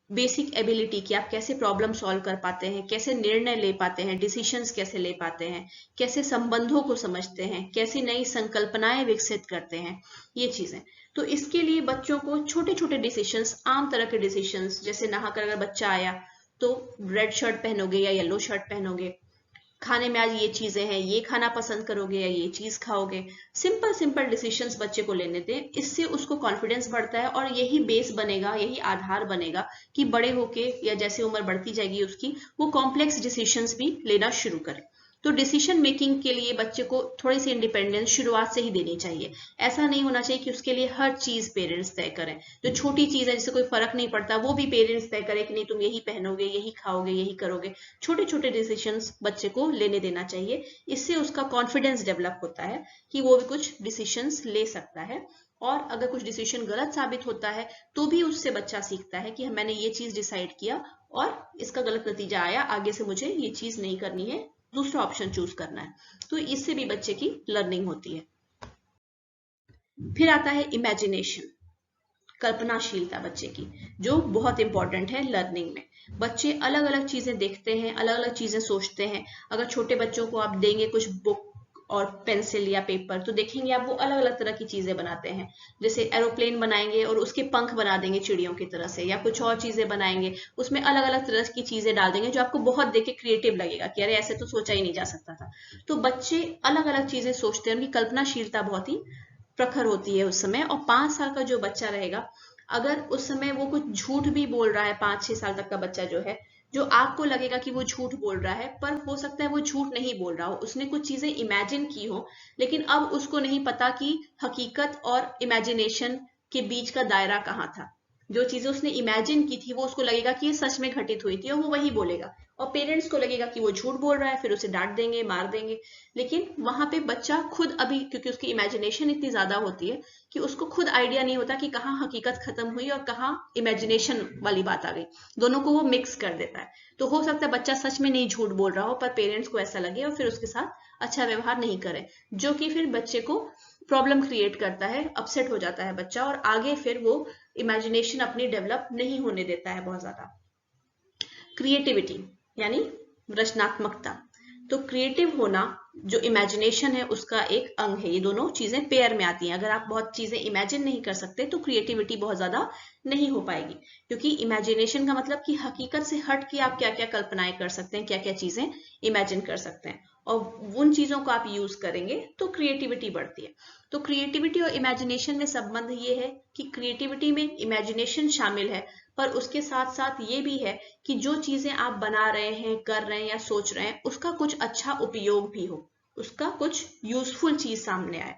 A: बेसिक एबिलिटी कि आप कैसे प्रॉब्लम सॉल्व कर पाते हैं, कैसे निर्णय ले पाते हैं, डिसीशंस कैसे ले पाते हैं, कैसे संबंधों को समझते हैं, कैसी नई संकल्पनाएं विकसित करते हैं, ये चीजें। तो इसके लिए बच्चों को छोटे छोटे डिसीशंस, आम तरह के डिसीशंस, जैसे नहाकर अगर बच्चा आया तो रेड शर्ट पहनोगे या येलो शर्ट पहनोगे, खाने में आज ये चीजें हैं, ये खाना पसंद करोगे या ये चीज खाओगे, सिंपल सिंपल डिसीशंस बच्चे को लेने दें। इससे उसको कॉन्फिडेंस बढ़ता है और यही बेस बनेगा, यही आधार बनेगा कि बड़े होके या जैसे उम्र बढ़ती जाएगी उसकी, वो कॉम्प्लेक्स डिसीशंस भी लेना शुरू करे। तो डिसीजन मेकिंग के लिए बच्चे को थोड़ी सी इंडिपेंडेंस शुरुआत से ही देनी चाहिए। ऐसा नहीं होना चाहिए कि उसके लिए हर चीज पेरेंट्स तय करें, जो छोटी चीज है जिससे कोई फर्क नहीं पड़ता वो भी पेरेंट्स तय करें कि नहीं तुम यही पहनोगे, यही खाओगे, यही करोगे। छोटे छोटे डिसीजंस बच्चे को लेने देना चाहिए। इससे उसका कॉन्फिडेंस डेवलप होता है कि वो भी कुछ डिसीजंस ले सकता है। और अगर कुछ डिसीजन गलत साबित होता है तो भी उससे बच्चा सीखता है कि मैंने ये चीज डिसाइड किया और इसका गलत नतीजा आया, आगे से मुझे ये चीज नहीं करनी है, दूसरा ऑप्शन चूज करना है। तो इससे भी बच्चे की लर्निंग होती है। फिर आता है इमेजिनेशन, कल्पनाशीलता बच्चे की, जो बहुत इंपॉर्टेंट है लर्निंग में। बच्चे अलग अलग चीजें देखते हैं, अलग अलग चीजें सोचते हैं। अगर छोटे बच्चों को आप देंगे कुछ बुक और पेंसिल या पेपर, तो देखेंगे आप वो अलग अलग तरह की चीजें बनाते हैं। जैसे एरोप्लेन बनाएंगे और उसके पंख बना देंगे चिड़ियों की तरह से, या कुछ और चीजें बनाएंगे, उसमें अलग अलग तरह की चीजें डाल देंगे जो आपको बहुत देख के क्रिएटिव लगेगा कि अरे ऐसे तो सोचा ही नहीं जा सकता था। तो बच्चे अलग अलग चीजें सोचते हैं, उनकी कल्पनाशीलता बहुत ही प्रखर होती है उस समय। और 5 साल का जो बच्चा रहेगा, अगर उस समय वो कुछ झूठ भी बोल रहा है, 5-6 साल तक का बच्चा जो है, जो आपको लगेगा कि वो झूठ बोल रहा है, पर हो सकता है वो झूठ नहीं बोल रहा हो, उसने कुछ चीजें इमेजिन की हो, लेकिन अब उसको नहीं पता कि हकीकत और इमेजिनेशन के बीच का दायरा कहाँ था। जो चीजें उसने इमेजिन की थी वो उसको लगेगा कि ये सच में घटित हुई थी और वो वही बोलेगा, और पेरेंट्स को लगेगा कि वो झूठ बोल रहा है, फिर उसे डांट देंगे, मार देंगे। लेकिन वहां पे बच्चा खुद अभी, क्योंकि उसकी इमेजिनेशन इतनी ज्यादा होती है कि उसको खुद आइडिया नहीं होता कि कहाँ हकीकत खत्म हुई और कहाँ इमेजिनेशन वाली बात आ गई, दोनों को वो मिक्स कर देता है। तो हो सकता है बच्चा सच में नहीं झूठ बोल रहा हो, पर पेरेंट्स को ऐसा लगे और फिर उसके साथ अच्छा व्यवहार नहीं करे, जो कि फिर बच्चे को प्रॉब्लम क्रिएट करता है, अपसेट हो जाता है बच्चा, और आगे फिर वो इमेजिनेशन अपनी डेवलप नहीं होने देता है बहुत ज्यादा। क्रिएटिविटी यानी रचनात्मकता। तो क्रिएटिव होना जो इमेजिनेशन है उसका एक अंग है। ये दोनों चीजें पेयर में आती हैं। अगर आप बहुत चीजें इमेजिन नहीं कर सकते तो क्रिएटिविटी बहुत ज्यादा नहीं हो पाएगी, क्योंकि इमेजिनेशन का मतलब कि हकीकत से हट के आप क्या क्या कल्पनाएं कर सकते हैं, क्या क्या चीजें इमेजिन कर सकते हैं, और उन चीजों को आप यूज करेंगे तो क्रिएटिविटी बढ़ती है। तो क्रिएटिविटी और इमेजिनेशन में संबंध ये है कि क्रिएटिविटी में इमेजिनेशन शामिल है, पर उसके साथ साथ ये भी है कि जो चीजें आप बना रहे हैं, कर रहे हैं या सोच रहे हैं, उसका कुछ अच्छा उपयोग भी हो, उसका कुछ यूजफुल चीज सामने आए।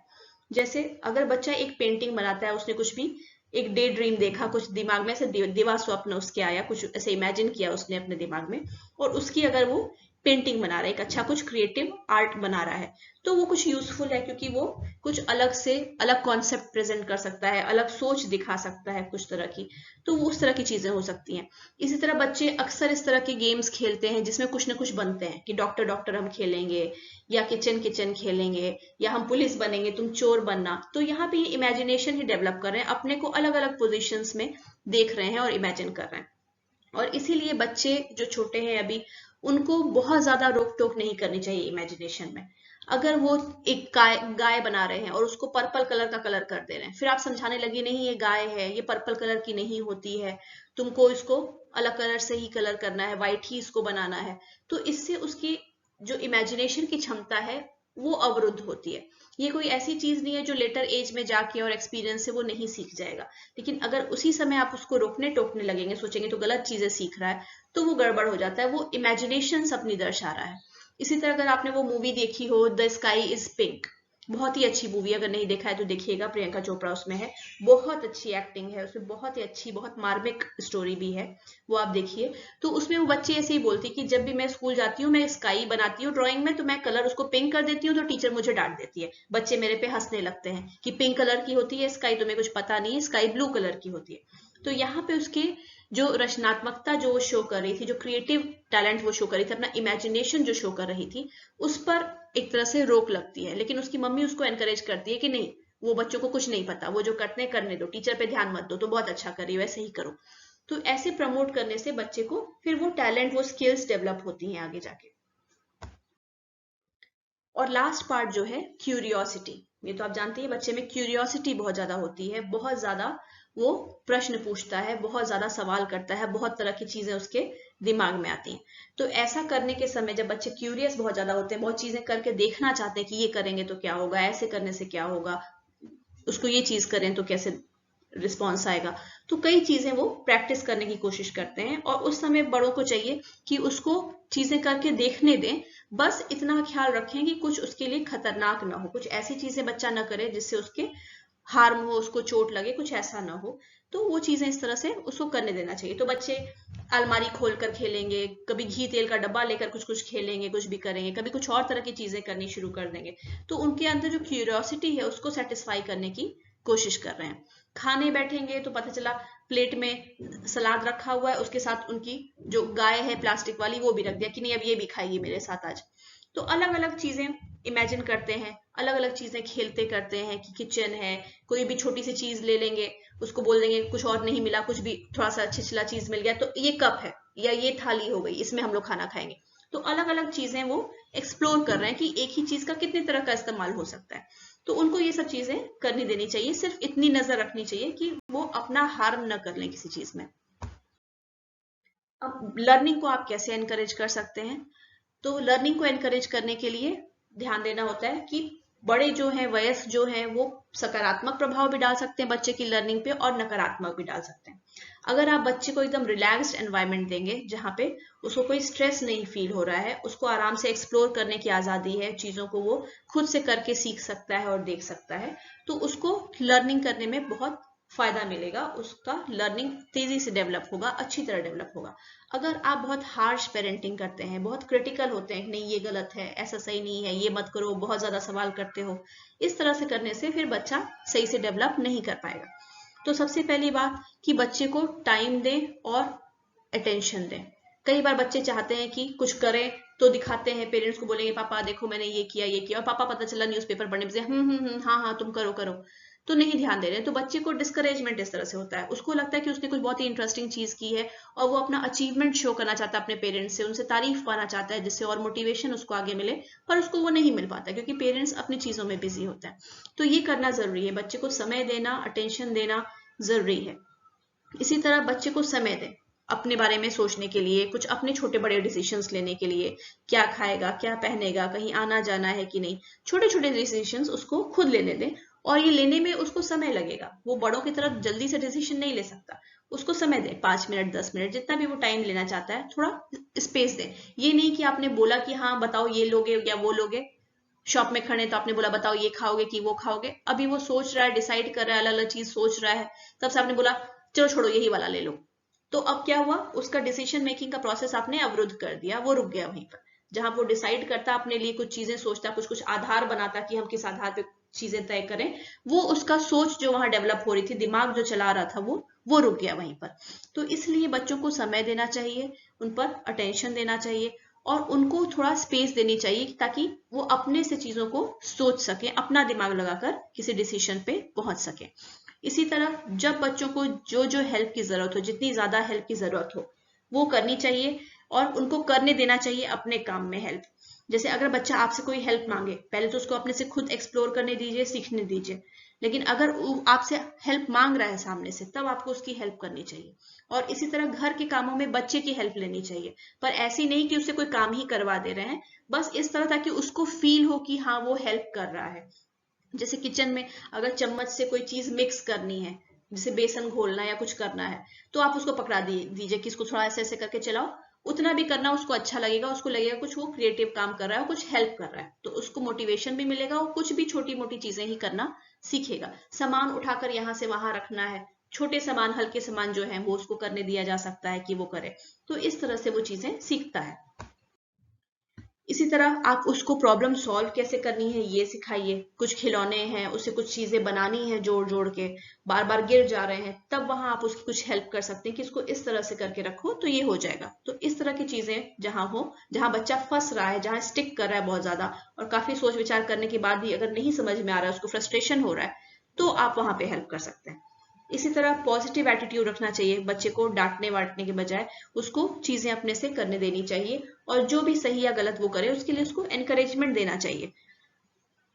A: जैसे अगर बच्चा एक पेंटिंग बनाता है, उसने कुछ भी एक डे ड्रीम देखा, कुछ दिमाग में से दिवा स्वप्न उसके आया, कुछ ऐसे इमेजिन किया उसने अपने दिमाग में, और उसकी अगर वो पेंटिंग बना रहा है, एक अच्छा कुछ क्रिएटिव आर्ट बना रहा है, तो वो कुछ यूजफुल है, क्योंकि वो कुछ अलग से अलग कॉन्सेप्ट प्रेजेंट कर सकता है, अलग सोच दिखा सकता है कुछ तरह की, तो वो उस तरह की चीजें हो सकती हैं। इसी तरह बच्चे अक्सर इस तरह के गेम्स खेलते हैं जिसमें कुछ ना कुछ बनते हैं, कि डॉक्टर डॉक्टर हम खेलेंगे, या किचन किचन खेलेंगे, या हम पुलिस बनेंगे, तुम चोर बनना। तो यहाँ पे ये इमेजिनेशन ही डेवलप कर रहे हैं, अपने को अलग अलग पोजिशंस में देख रहे हैं और इमेजिन कर रहे हैं। और इसीलिए बच्चे जो छोटे हैं अभी, उनको बहुत ज्यादा रोक टोक नहीं करनी चाहिए इमेजिनेशन में। अगर वो एक गाय बना रहे हैं और उसको पर्पल कलर का कलर कर दे रहे हैं, फिर आप समझाने लगे नहीं ये गाय है, ये पर्पल कलर की नहीं होती है, तुमको इसको अलग कलर से ही कलर करना है, व्हाइट ही इसको बनाना है, तो इससे उसकी जो इमेजिनेशन की क्षमता है वो अवरुद्ध होती है। ये कोई ऐसी चीज नहीं है जो लेटर एज में जाके और एक्सपीरियंस से वो नहीं सीख जाएगा, लेकिन अगर उसी समय आप उसको रोकने टोकने लगेंगे, सोचेंगे तो गलत चीजें सीख रहा है, तो वो गड़बड़ हो जाता है, वो इमेजिनेशन अपनी दर्शा रहा है। इसी तरह अगर आपने वो मूवी देखी हो द स्काई इज पिंक, बहुत ही अच्छी मूवी, अगर नहीं देखा है तो देखिएगा, प्रियंका चोपड़ा उसमें है, बहुत अच्छी एक्टिंग है उसमें, बहुत ही अच्छी, बहुत मार्मिक स्टोरी भी है, वो आप देखिए। तो उसमें वो बच्चे ऐसे ही बोलती कि जब भी मैं स्कूल जाती हूँ, मैं स्काई बनाती हूँ ड्राइंग में, तो मैं कलर उसको पिंक कर देती हूँ, तो टीचर मुझे डांट देती है, बच्चे मेरे पे हंसने लगते हैं कि पिंक कलर की होती है स्काई, तुम्हें कुछ पता नहीं है, स्काई ब्लू कलर की होती है। तो यहाँ पे उसके जो रचनात्मकता जो वो शो कर रही थी, जो क्रिएटिव टैलेंट वो शो कर रही थी, अपना इमेजिनेशन जो शो कर रही थी, उस पर एक तरह से रोक लगती है। लेकिन उसकी मम्मी उसको एनकरेज करती है कि नहीं, वो बच्चों को कुछ नहीं पता, वो जो करते हैं करने दो, टीचर पे ध्यान मत दो, तो बहुत अच्छा कर रही हो, ऐसे ही करो। तो ऐसे प्रमोट करने से बच्चे को फिर वो टैलेंट, वो स्किल्स डेवलप होती हैं आगे जाके। और लास्ट पार्ट जो है क्यूरियोसिटी, ये तो आप जानते हैं बच्चे में क्यूरियोसिटी बहुत ज्यादा होती है, बहुत ज्यादा वो प्रश्न पूछता है, बहुत ज्यादा सवाल करता है, बहुत तरह की चीजें उसके दिमाग में आती हैं। तो ऐसा करने के समय जब बच्चे क्यूरियस बहुत ज्यादा होते हैं, बहुत चीजें करके देखना चाहते हैं कि ये करेंगे तो क्या होगा, ऐसे करने से क्या होगा, उसको ये चीज करें तो कैसे रिस्पॉन्स आएगा, तो कई चीजें वो प्रैक्टिस करने की कोशिश करते हैं। और उस समय बड़ों को चाहिए कि उसको चीजें करके देखने दें, बस इतना ख्याल रखें कि कुछ उसके लिए खतरनाक ना हो, कुछ ऐसी चीजें बच्चा ना करे जिससे उसके हार्म हो, उसको चोट लगे, कुछ ऐसा ना हो। तो वो चीजें इस तरह से उसको करने देना चाहिए। तो बच्चे अलमारी खोल कर खेलेंगे, कभी घी तेल का डब्बा लेकर कुछ कुछ खेलेंगे, कुछ भी करेंगे, कभी कुछ और तरह की चीजें करनी शुरू कर देंगे। तो उनके अंदर जो क्यूरियोसिटी है उसको सेटिस्फाई करने की कोशिश कर रहे हैं। खाने बैठेंगे तो पता चला प्लेट में सलाद रखा हुआ है, उसके साथ उनकी जो गाय है प्लास्टिक वाली वो भी रख दिया कि नहीं अब ये भी खाएगी मेरे साथ आज। तो अलग अलग चीजें इमेजिन करते हैं, अलग अलग चीजें खेलते करते हैं, कि किचन है, कोई भी छोटी सी चीज ले लेंगे, उसको बोल देंगे कुछ और नहीं मिला, कुछ भी थोड़ा सा छिछला चीज मिल गया, तो ये कप है या ये थाली हो गई, इसमें हम लोग खाना खाएंगे। तो अलग अलग चीजें वो एक्सप्लोर कर रहे हैं कि एक ही चीज का कितने तरह का इस्तेमाल हो सकता है। तो उनको ये सब चीजें करनी देनी चाहिए, सिर्फ इतनी नजर रखनी चाहिए कि वो अपना हार्म न कर लें किसी चीज में। अब लर्निंग को आप कैसे एनकरेज कर सकते हैं? तो लर्निंग को एनकरेज करने के लिए ध्यान देना होता है कि बड़े जो हैं, वयस्क जो हैं, वो सकारात्मक प्रभाव भी डाल सकते हैं बच्चे की लर्निंग पे और नकारात्मक भी डाल सकते हैं। अगर आप बच्चे को एकदम रिलैक्स्ड एनवायरनमेंट देंगे जहाँ पे उसको कोई स्ट्रेस नहीं फील हो रहा है, उसको आराम से एक्सप्लोर करने की आज़ादी है, चीज़ों को वो खुद से करके सीख सकता है और देख सकता है, तो उसको लर्निंग करने में बहुत फायदा मिलेगा, उसका लर्निंग तेजी से डेवलप होगा, अच्छी तरह डेवलप होगा। अगर आप बहुत हार्श पेरेंटिंग करते हैं, बहुत क्रिटिकल होते हैं, नहीं ये गलत है, ऐसा सही नहीं है, ये मत करो, बहुत ज्यादा सवाल करते हो, इस तरह से करने से फिर बच्चा सही से डेवलप नहीं कर पाएगा। तो सबसे पहली बात कि बच्चे को टाइम दें और अटेंशन दें। कई बार बच्चे चाहते हैं कि कुछ करें तो दिखाते हैं, पेरेंट्स को बोलेंगे पापा देखो मैंने ये किया, और पापा पता चला न्यूज़पेपर पढ़ने में हाँ हाँ तुम करो करो। तो नहीं ध्यान दे रहे हैं, तो बच्चे को डिस्करेजमेंट इस तरह से होता है, उसको लगता है कि उसने कुछ बहुत ही इंटरेस्टिंग चीज की है और वो अपना अचीवमेंट शो करना चाहता है अपने पेरेंट्स से, उनसे तारीफ पाना चाहता है जिससे और मोटिवेशन उसको आगे मिले, पर उसको वो नहीं मिल पाता क्योंकि पेरेंट्स अपनी चीजों में बिजी होते हैं। तो ये करना जरूरी है, बच्चे को समय देना, अटेंशन देना जरूरी है। इसी तरह बच्चे को समय दें अपने बारे में सोचने के लिए, कुछ अपने छोटे बड़े डिसीजंस लेने के लिए, क्या खाएगा, क्या पहनेगा, कहीं आना जाना है कि नहीं, छोटे छोटे डिसीजंस उसको खुद लेने दें। और ये लेने में उसको समय लगेगा, वो बड़ों की तरह जल्दी से डिसीजन नहीं ले सकता, उसको समय दें, 5 मिनट 10 मिनट जितना भी वो टाइम लेना चाहता है, थोड़ा स्पेस दें। ये नहीं कि आपने बोला कि हाँ बताओ ये लोगे या वो लोगे, शॉप में खड़े तो आपने बोला बताओ ये खाओगे कि वो खाओगे, अभी वो सोच रहा है, डिसाइड कर रहा है, अलग अलग चीज सोच रहा है, तब से आपने बोला चलो छोड़ो यही वाला ले लो, तो अब क्या हुआ, उसका डिसीजन मेकिंग का प्रोसेस आपने अवरुद्ध कर दिया, वो रुक गया वहीं पर। जहां वो डिसाइड करता अपने लिए, कुछ चीजें सोचता, कुछ कुछ आधार बनाता कि हम किस आधार पे चीजें तय करें, वो उसका सोच जो वहां डेवलप हो रही थी, दिमाग जो चला रहा था वो रुक गया वहीं पर। तो इसलिए बच्चों को समय देना चाहिए, उन पर अटेंशन देना चाहिए और उनको थोड़ा स्पेस देनी चाहिए ताकि वो अपने से चीजों को सोच सके, अपना दिमाग लगाकर किसी डिसीजन पे पहुंच सके। इसी तरह जब बच्चों को जो जो हेल्प की जरूरत हो, जितनी ज्यादा हेल्प की जरूरत हो वो करनी चाहिए और उनको करने देना चाहिए अपने काम में हेल्प। जैसे अगर बच्चा आपसे कोई हेल्प मांगे, पहले तो उसको अपने से खुद एक्सप्लोर करने दीजिए, सीखने दीजिए, लेकिन अगर वो आपसे हेल्प मांग रहा है सामने से, तब आपको उसकी हेल्प करनी चाहिए। और इसी तरह घर के कामों में बच्चे की हेल्प लेनी चाहिए, पर ऐसी नहीं कि उससे कोई काम ही करवा दे रहे हैं, बस इस तरह ताकि उसको फील हो कि हाँ वो हेल्प कर रहा है। जैसे किचन में अगर चम्मच से कोई चीज मिक्स करनी है, जैसे बेसन घोलना या कुछ करना है, तो आप उसको पकड़ा दीजिए कि इसको थोड़ा ऐसे ऐसे करके चलाओ, उतना भी करना उसको अच्छा लगेगा, उसको लगेगा कुछ वो क्रिएटिव काम कर रहा है, कुछ हेल्प कर रहा है, तो उसको मोटिवेशन भी मिलेगा और कुछ भी छोटी मोटी चीजें ही करना सीखेगा। सामान उठाकर यहाँ से वहां रखना है, छोटे सामान हल्के सामान जो है वो उसको करने दिया जा सकता है कि वो करे, तो इस तरह से वो चीजें सीखता है। इसी तरह आप उसको प्रॉब्लम सॉल्व कैसे करनी है ये सिखाइए, कुछ खिलौने हैं उसे कुछ चीजें बनानी है जोड़ जोड़ के, बार बार गिर जा रहे हैं, तब वहां आप उसकी कुछ हेल्प कर सकते हैं कि इसको इस तरह से करके रखो तो ये हो जाएगा। तो इस तरह की चीजें जहां हो, जहां बच्चा फंस रहा है, जहां स्टिक कर रहा है बहुत ज्यादा और काफी सोच विचार करने के बाद भी अगर नहीं समझ में आ रहा है, उसको फ्रस्ट्रेशन हो रहा है, तो आप वहां पे हेल्प कर सकते हैं। इसी तरह पॉजिटिव एटीट्यूड रखना चाहिए, बच्चे को डांटने वाटने के बजाय उसको चीजें अपने से करने देनी चाहिए और जो भी सही या गलत वो करे उसके लिए उसको एनकरेजमेंट देना चाहिए।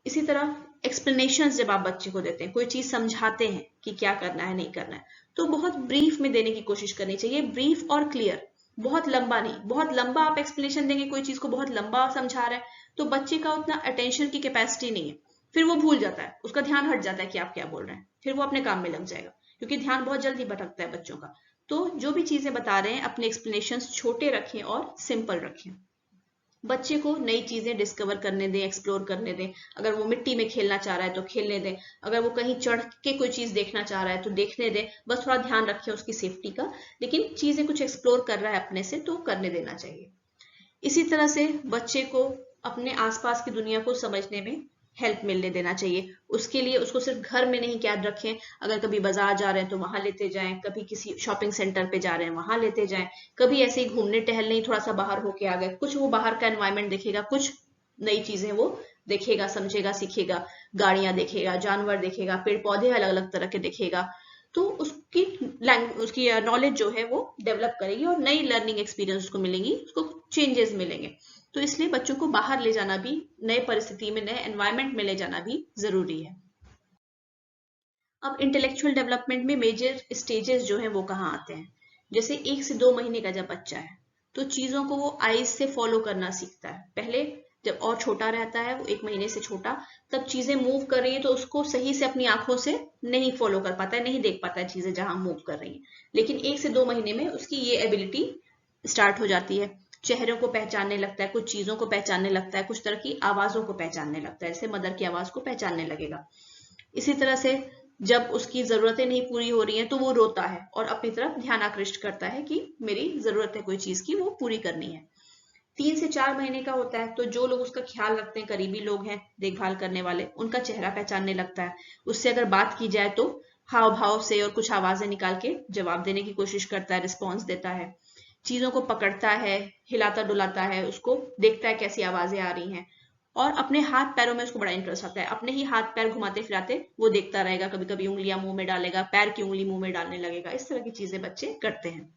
A: इसी तरह एक्सप्लेनेशन जब आप बच्चे को देते हैं, कोई चीज समझाते हैं कि क्या करना है नहीं करना है, तो बहुत ब्रीफ में देने की कोशिश करनी चाहिए, ब्रीफ और क्लियर, बहुत लंबा नहीं। बहुत लंबा आप एक्सप्लेनेशन देंगे, कोई चीज को बहुत लंबा समझा रहे हैं, तो बच्चे का उतना अटेंशन की कैपेसिटी नहीं है, फिर वो भूल जाता है, उसका ध्यान हट जाता है कि आप क्या बोल रहे हैं, फिर वो अपने काम में लग जाएगा क्योंकि ध्यान बहुत जल्दी भटकता है बच्चों का। तो जो भी चीजें बता रहे हैं अपने एक्सप्लेनेशन छोटे रखें और सिंपल रखें। बच्चे को नई चीजें डिस्कवर करने दें, एक्सप्लोर करने दें, अगर वो मिट्टी में खेलना चाह रहा है तो खेलने दें, अगर वो कहीं चढ़ के कोई चीज देखना चाह रहा है तो देखने दें, बस थोड़ा ध्यान रखें उसकी सेफ्टी का, लेकिन चीजें कुछ एक्सप्लोर कर रहा है अपने से तो करने देना चाहिए। इसी तरह से बच्चे को अपने आसपास की दुनिया को समझने में हेल्प मिलने देना चाहिए। उसके लिए उसको सिर्फ घर में नहीं कैद रखें, अगर कभी बाजार जा रहे हैं तो वहां लेते जाएं, कभी किसी शॉपिंग सेंटर पे जा रहे हैं वहां लेते जाएं, कभी ऐसे ही घूमने टहलने ही थोड़ा सा बाहर होके आ गए, कुछ वो बाहर का एनवायरनमेंट देखेगा, कुछ नई चीजें वो देखेगा, समझेगा, सीखेगा, गाड़ियां देखेगा, जानवर देखेगा, पेड़ पौधे अलग अलग तरह के देखेगा, तो उसकी नॉलेज जो है वो डेवलप करेगी और नई लर्निंग एक्सपीरियंस उसको मिलेंगी, उसको चेंजेस मिलेंगे। तो इसलिए बच्चों को बाहर ले जाना भी, नए परिस्थिति में, नए एनवायरनमेंट में ले जाना भी जरूरी है। अब इंटेलेक्चुअल डेवलपमेंट में मेजर स्टेजेस जो है वो कहाँ आते हैं, जैसे 1 से 2 महीने का जब बच्चा है तो चीजों को वो आईज से फॉलो करना सीखता है। पहले जब और छोटा रहता है, वो 1 महीने से छोटा, तब चीजें मूव कर रही है तो उसको सही से अपनी आंखों से नहीं फॉलो कर पाता है, नहीं देख पाता है चीजें जहां मूव कर रही है, लेकिन 1 से 2 महीने में उसकी ये एबिलिटी स्टार्ट हो जाती है। चेहरों को पहचानने लगता है, कुछ चीजों को पहचानने लगता है, कुछ तरह की आवाजों को पहचानने लगता है, जैसे मदर की आवाज को पहचानने लगेगा। इसी तरह से जब उसकी जरूरतें नहीं पूरी हो रही हैं तो वो रोता है और अपनी तरफ ध्यान आकृष्ट करता है कि मेरी जरूरत है कोई चीज की, वो पूरी करनी है। 3 से 4 महीने का होता है तो जो लोग उसका ख्याल रखते हैं, करीबी लोग हैं देखभाल करने वाले, उनका चेहरा पहचानने लगता है, उससे अगर बात की जाए तो हाव भाव से और कुछ आवाजें निकाल के जवाब देने की कोशिश करता है, रिस्पॉन्स देता है, चीजों को पकड़ता है, हिलाता डुलाता है, उसको देखता है कैसी आवाजें आ रही हैं, और अपने हाथ पैरों में उसको बड़ा इंटरेस्ट आता है, अपने ही हाथ पैर घुमाते फिराते वो देखता रहेगा, कभी कभी उंगलियां मुंह में डालेगा, पैर की उंगली मुंह में डालने लगेगा, इस तरह की चीजें बच्चे करते हैं।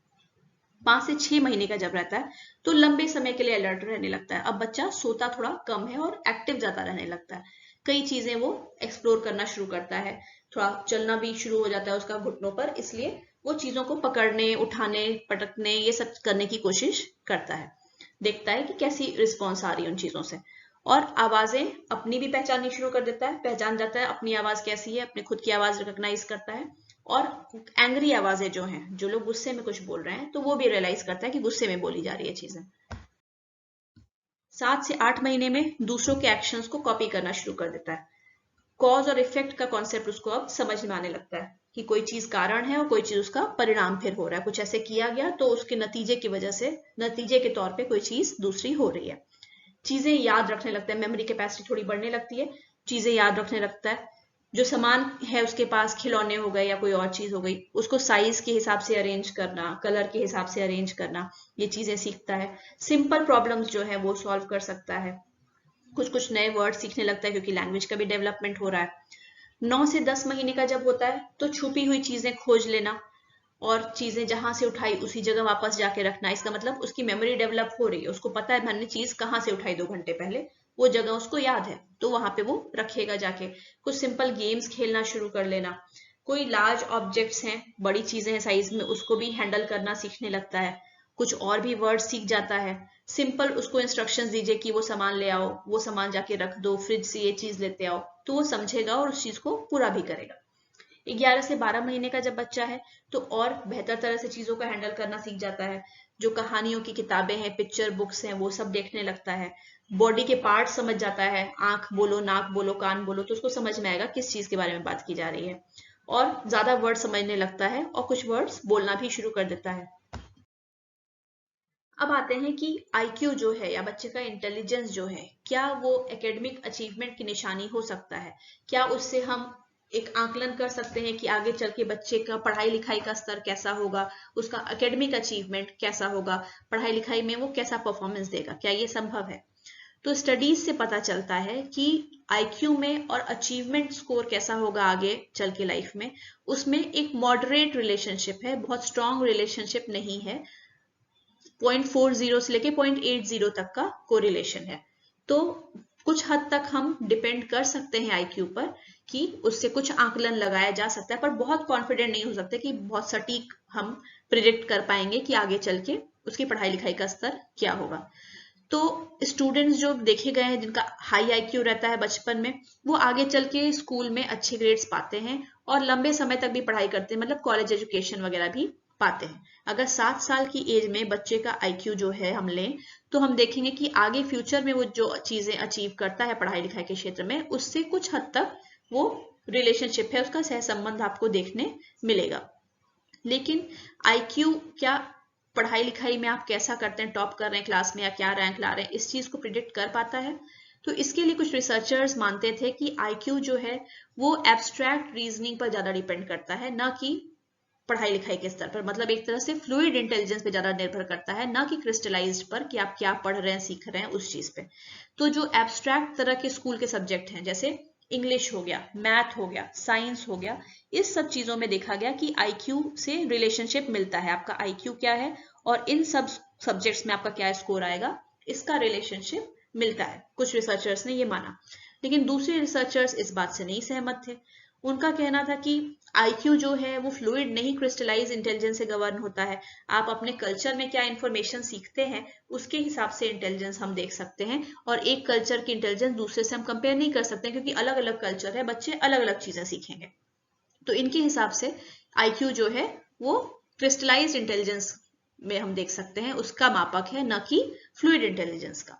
A: 5 से 6 महीने का जब रहता है तो लंबे समय के लिए अलर्ट रहने लगता है। अब बच्चा सोता थोड़ा कम है और एक्टिव ज्यादा रहने लगता है, कई चीजें वो एक्सप्लोर करना शुरू करता है, थोड़ा चलना भी शुरू हो जाता है उसका घुटनों पर, इसलिए वो चीजों को पकड़ने, उठाने, पटकने, ये सब करने की कोशिश करता है, देखता है कि कैसी रिस्पॉन्स आ रही है उन चीजों से। और आवाजें अपनी भी पहचाननी शुरू कर देता है, पहचान जाता है अपनी आवाज कैसी है, अपनी खुद की आवाज रिकॉग्नाइज करता है। और एंग्री आवाजें जो हैं, जो लोग गुस्से में कुछ बोल रहे हैं, तो वो भी रियलाइज करता है कि गुस्से में बोली जा रही है चीजें। 7 से 8 महीने में दूसरों के एक्शंस को कॉपी करना शुरू कर देता है, कॉज और इफेक्ट का कॉन्सेप्ट उसको अब समझ में आने लगता है कि कोई चीज कारण है और कोई चीज उसका परिणाम फिर हो रहा है, कुछ ऐसे किया गया तो उसके नतीजे की वजह से, नतीजे के तौर पे कोई चीज दूसरी हो रही है। चीजें याद रखने लगता है, मेमोरी कैपेसिटी थोड़ी बढ़ने लगती है, चीजें याद रखने लगता है, जो सामान है उसके पास, खिलौने हो गए या कोई और चीज हो गई, उसको साइज के हिसाब से अरेंज करना, कलर के हिसाब से अरेंज करना, ये चीजें सीखता है। सिंपल प्रॉब्लम्स जो है वो सॉल्व कर सकता है, कुछ कुछ नए वर्ड सीखने लगता है क्योंकि लैंग्वेज का भी डेवलपमेंट हो रहा है। 9 से 10 महीने का जब होता है तो छुपी हुई चीजें खोज लेना और चीजें जहां से उठाई उसी जगह वापस जाके रखना, इसका मतलब उसकी मेमोरी डेवलप हो रही है, उसको पता है मैंने चीज कहाँ से उठाई 2 घंटे पहले, वो जगह उसको याद है, तो वहां पे वो रखेगा जाके। कुछ सिंपल गेम्स खेलना शुरू कर लेना, कोई लार्ज ऑब्जेक्ट्स हैं, बड़ी चीजें हैं साइज में, उसको भी हैंडल करना सीखने लगता है, कुछ और भी वर्ड सीख जाता है। सिंपल उसको इंस्ट्रक्शंस दीजिए कि वो सामान ले आओ, वो सामान जाके रख दो, फ्रिज से ये चीज लेते आओ, तो वो समझेगा और उस चीज को पूरा भी करेगा। 11 से 12 महीने का जब बच्चा है तो और बेहतर तरह से चीजों को हैंडल करना सीख जाता है, जो कहानियों की किताबें हैं, पिक्चर बुक्स हैं, वो सब देखने लगता है, बॉडी के पार्ट समझ जाता है, आंख बोलो, नाक बोलो, कान बोलो, तो उसको समझ में आएगा किस चीज के बारे में बात की जा रही है, और ज्यादा वर्ड समझने लगता है और कुछ वर्ड्स बोलना भी शुरू कर देता है। अब आते हैं कि आईक्यू जो है या बच्चे का इंटेलिजेंस जो है, क्या वो एकेडमिक अचीवमेंट की निशानी हो सकता है, क्या उससे हम एक आकलन कर सकते हैं कि आगे चल के बच्चे का पढ़ाई लिखाई का स्तर कैसा होगा, उसका एकेडमिक अचीवमेंट कैसा होगा, पढ़ाई लिखाई में वो कैसा परफॉर्मेंस देगा, क्या ये संभव है? तो स्टडीज से पता चलता है कि आईक्यू में और अचीवमेंट स्कोर कैसा होगा आगे चल के लाइफ में, उसमें एक मॉडरेट रिलेशनशिप है, बहुत स्ट्रॉन्ग रिलेशनशिप नहीं है, 0.40 से लेके 0.80 तक का कोरिलेशन है। तो कुछ हद तक हम डिपेंड कर सकते हैं आईक्यू पर कि उससे कुछ आकलन लगाया जा सकता है, पर बहुत कॉन्फिडेंट नहीं हो सकते कि बहुत सटीक हम प्रिडिक्ट कर पाएंगे कि आगे चल के उसकी पढ़ाई लिखाई का स्तर क्या होगा। तो स्टूडेंट्स जो देखे गए हैं जिनका हाई आईक्यू रहता है बचपन में, वो आगे चल के स्कूल में अच्छे ग्रेड्स पाते हैं और लंबे समय तक भी पढ़ाई करते हैं, मतलब कॉलेज एजुकेशन वगैरह भी पाते हैं। अगर 7 साल की एज में बच्चे का आईक्यू जो है हम लें, तो हम देखेंगे कि आगे फ्यूचर में वो जो चीजें अचीव करता है पढ़ाई लिखाई के क्षेत्र में, उससे कुछ हद तक वो रिलेशनशिप है, उसका सहसंबंध आपको देखने मिलेगा। लेकिन आईक्यू क्या पढ़ाई लिखाई में आप कैसा करते हैं, टॉप कर रहे हैं क्लास में या क्या रैंक ला रहे हैं, इस चीज को प्रिडिक्ट कर पाता है? तो इसके लिए कुछ रिसर्चर्स मानते थे कि आईक्यू जो है वो एब्स्ट्रैक्ट रीजनिंग पर ज्यादा डिपेंड करता है, ना कि पढ़ाई लिखाई के स्तर पर, मतलब एक तरह से फ्लूइड इंटेलिजेंस पे ज्यादा निर्भर करता है, ना कि क्रिस्टलाइज्ड पर कि आप क्या पढ़ रहे हैं, सीख रहे हैं उस चीज पे। तो जो एब्स्ट्रैक्ट तरह के स्कूल के सब्जेक्ट हैं, जैसे इंग्लिश हो गया, मैथ हो गया, साइंस हो गया, इस सब चीजों में देखा गया कि आईक्यू से रिलेशनशिप मिलता है, आपका आईक्यू क्या है और इन सब सब्जेक्ट्स में आपका क्या स्कोर आएगा, इसका रिलेशनशिप मिलता है। कुछ रिसर्चर्स ने ये माना, लेकिन दूसरे रिसर्चर्स इस बात से नहीं सहमत थे। उनका कहना था कि आईक्यू जो है वो फ्लूइड नहीं, क्रिस्टलाइज इंटेलिजेंस से गवर्न होता है। आप अपने कल्चर में क्या इंफॉर्मेशन सीखते हैं उसके हिसाब से इंटेलिजेंस हम देख सकते हैं, और एक कल्चर की इंटेलिजेंस दूसरे से हम कंपेयर नहीं कर सकते क्योंकि अलग अलग कल्चर है, बच्चे अलग अलग चीजें सीखेंगे। तो इनके हिसाब से आईक्यू जो है वो क्रिस्टलाइज इंटेलिजेंस में हम देख सकते हैं, उसका मापक है, न कि फ्लूइड इंटेलिजेंस का।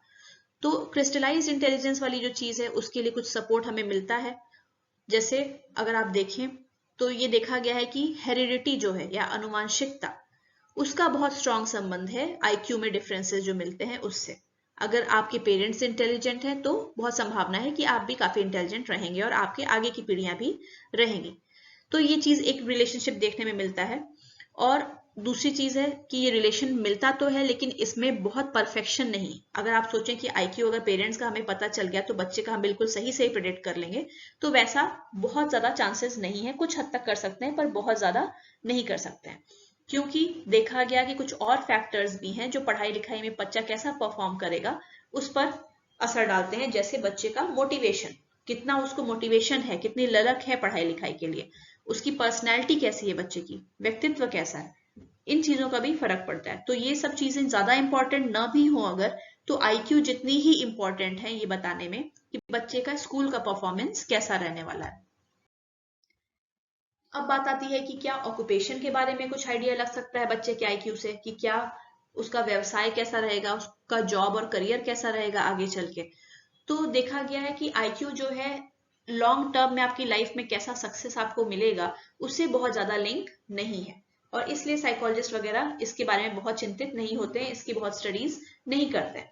A: तो क्रिस्टलाइज इंटेलिजेंस वाली जो चीज है उसके लिए कुछ सपोर्ट हमें मिलता है। जैसे अगर आप देखें तो ये देखा गया है कि हेरिडिटी जो है या आनुवांशिकता, उसका बहुत स्ट्रॉन्ग संबंध है आईक्यू में डिफरेंसेस जो मिलते हैं उससे। अगर आपके पेरेंट्स इंटेलिजेंट हैं तो बहुत संभावना है कि आप भी काफी इंटेलिजेंट रहेंगे और आपके आगे की पीढ़ियां भी रहेंगी। तो ये चीज एक रिलेशनशिप देखने में मिलता है। और दूसरी चीज है कि ये रिलेशन मिलता तो है लेकिन इसमें बहुत परफेक्शन नहीं। अगर आप सोचें कि आईक्यू अगर पेरेंट्स का हमें पता चल गया तो बच्चे का हम बिल्कुल सही से प्रेडिक्ट कर लेंगे, तो वैसा बहुत ज्यादा चांसेस नहीं है। कुछ हद तक कर सकते हैं पर बहुत ज्यादा नहीं कर सकते हैं, क्योंकि देखा गया कि कुछ और फैक्टर्स भी हैं जो पढ़ाई लिखाई में बच्चा कैसा परफॉर्म करेगा उस पर असर डालते हैं। जैसे बच्चे का मोटिवेशन, कितना उसको मोटिवेशन है, कितनी ललक है पढ़ाई लिखाई के लिए, उसकी पर्सनैलिटी कैसी है, बच्चे की व्यक्तित्व कैसा है, इन चीजों का भी फर्क पड़ता है। तो ये सब चीजें ज्यादा इंपॉर्टेंट ना भी हो अगर, तो आईक्यू जितनी ही इंपॉर्टेंट है ये बताने में कि बच्चे का स्कूल का परफॉर्मेंस कैसा रहने वाला है। अब बात आती है कि क्या ऑक्यूपेशन के बारे में कुछ आइडिया लग सकता है बच्चे के आईक्यू से, कि क्या उसका व्यवसाय कैसा रहेगा, उसका जॉब और करियर कैसा रहेगा आगे चल के। तो देखा गया है कि आईक्यू जो है लॉन्ग टर्म में आपकी लाइफ में कैसा सक्सेस आपको मिलेगा उससे बहुत ज्यादा लिंक नहीं है, और इसलिए साइकोलॉजिस्ट वगैरह इसके बारे में बहुत चिंतित नहीं होते हैं, इसकी बहुत स्टडीज नहीं करते।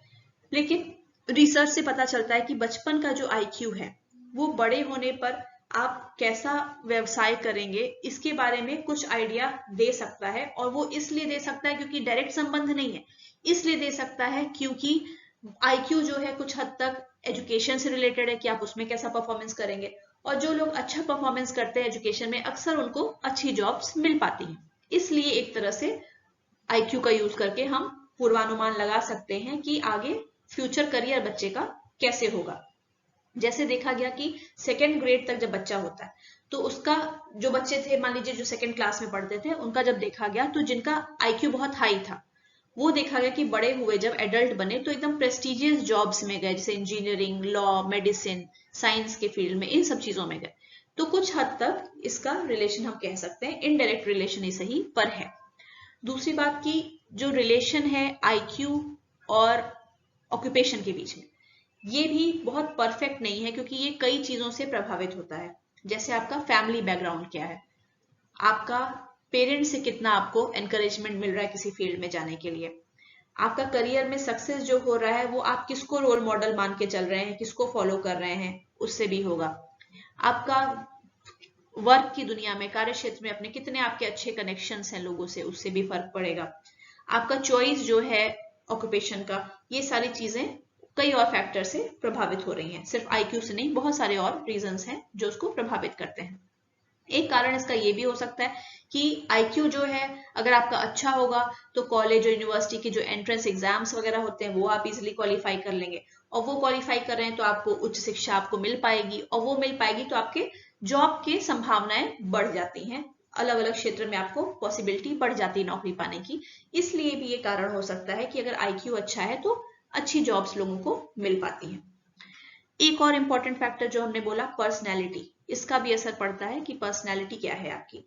A: लेकिन रिसर्च से पता चलता है कि बचपन का जो आईक्यू है वो बड़े होने पर आप कैसा व्यवसाय करेंगे इसके बारे में कुछ आइडिया दे सकता है। और वो इसलिए दे सकता है क्योंकि डायरेक्ट संबंध नहीं है, इसलिए दे सकता है क्योंकि आईक्यू जो है कुछ हद तक एजुकेशन से रिलेटेड है कि आप उसमें कैसा परफॉर्मेंस करेंगे, और जो लोग अच्छा परफॉर्मेंस करते हैं एजुकेशन में अक्सर उनको अच्छी जॉब्स मिल पाती हैं। इसलिए एक तरह से आईक्यू का यूज करके हम पूर्वानुमान लगा सकते हैं कि आगे फ्यूचर करियर बच्चे का कैसे होगा। जैसे देखा गया कि सेकेंड ग्रेड तक जब बच्चा होता है तो उसका, जो बच्चे थे मान लीजिए जो सेकेंड क्लास में पढ़ते थे, उनका जब देखा गया तो जिनका आईक्यू बहुत हाई था वो देखा गया कि बड़े हुए जब एडल्ट बने तो एकदम प्रेस्टिजियस जॉब्स में गए, जैसे इंजीनियरिंग, लॉ, मेडिसिन, साइंस के फील्ड में, इन सब चीजों में गए। तो कुछ हद तक इसका रिलेशन हम कह सकते हैं, इनडायरेक्ट रिलेशन ही सही पर है। दूसरी बात की जो रिलेशन है आईक्यू और ऑक्यूपेशन के बीच में, ये भी बहुत परफेक्ट नहीं है क्योंकि ये कई चीजों से प्रभावित होता है। जैसे आपका फैमिली बैकग्राउंड क्या है, आपका पेरेंट्स से कितना आपको एनकरेजमेंट मिल रहा है किसी फील्ड में जाने के लिए, आपका करियर में सक्सेस जो हो रहा है वो आप किसको रोल मॉडल मान के चल रहे हैं, किसको फॉलो कर रहे हैं, उससे भी होगा। आपका वर्क की दुनिया में, कार्य क्षेत्र में अपने कितने आपके अच्छे कनेक्शंस हैं लोगों से, उससे भी फर्क पड़ेगा। आपका चॉइस जो है ऑक्यूपेशन का, ये सारी चीजें कई और फैक्टर से प्रभावित हो रही हैं, सिर्फ आईक्यू से नहीं, बहुत सारे और रीजंस हैं जो उसको प्रभावित करते हैं। एक कारण इसका ये भी हो सकता है कि आईक्यू जो है अगर आपका अच्छा होगा तो कॉलेज और यूनिवर्सिटी के जो एंट्रेंस एग्जाम्स वगैरह होते हैं वो आप इजिली क्वालिफाई कर लेंगे, और वो क्वालिफाई कर रहे हैं तो आपको उच्च शिक्षा आपको मिल पाएगी, और वो मिल पाएगी तो आपके जॉब के संभावनाएं बढ़ जाती हैं, अलग अलग क्षेत्र में आपको पॉसिबिलिटी बढ़ जाती है नौकरी पाने की। इसलिए भी ये कारण हो सकता है कि अगर आईक्यू अच्छा है तो अच्छी जॉब्स लोगों को मिल पाती हैं। एक और इम्पॉर्टेंट फैक्टर जो हमने बोला, पर्सनैलिटी, इसका भी असर पड़ता है कि पर्सनैलिटी क्या है आपकी।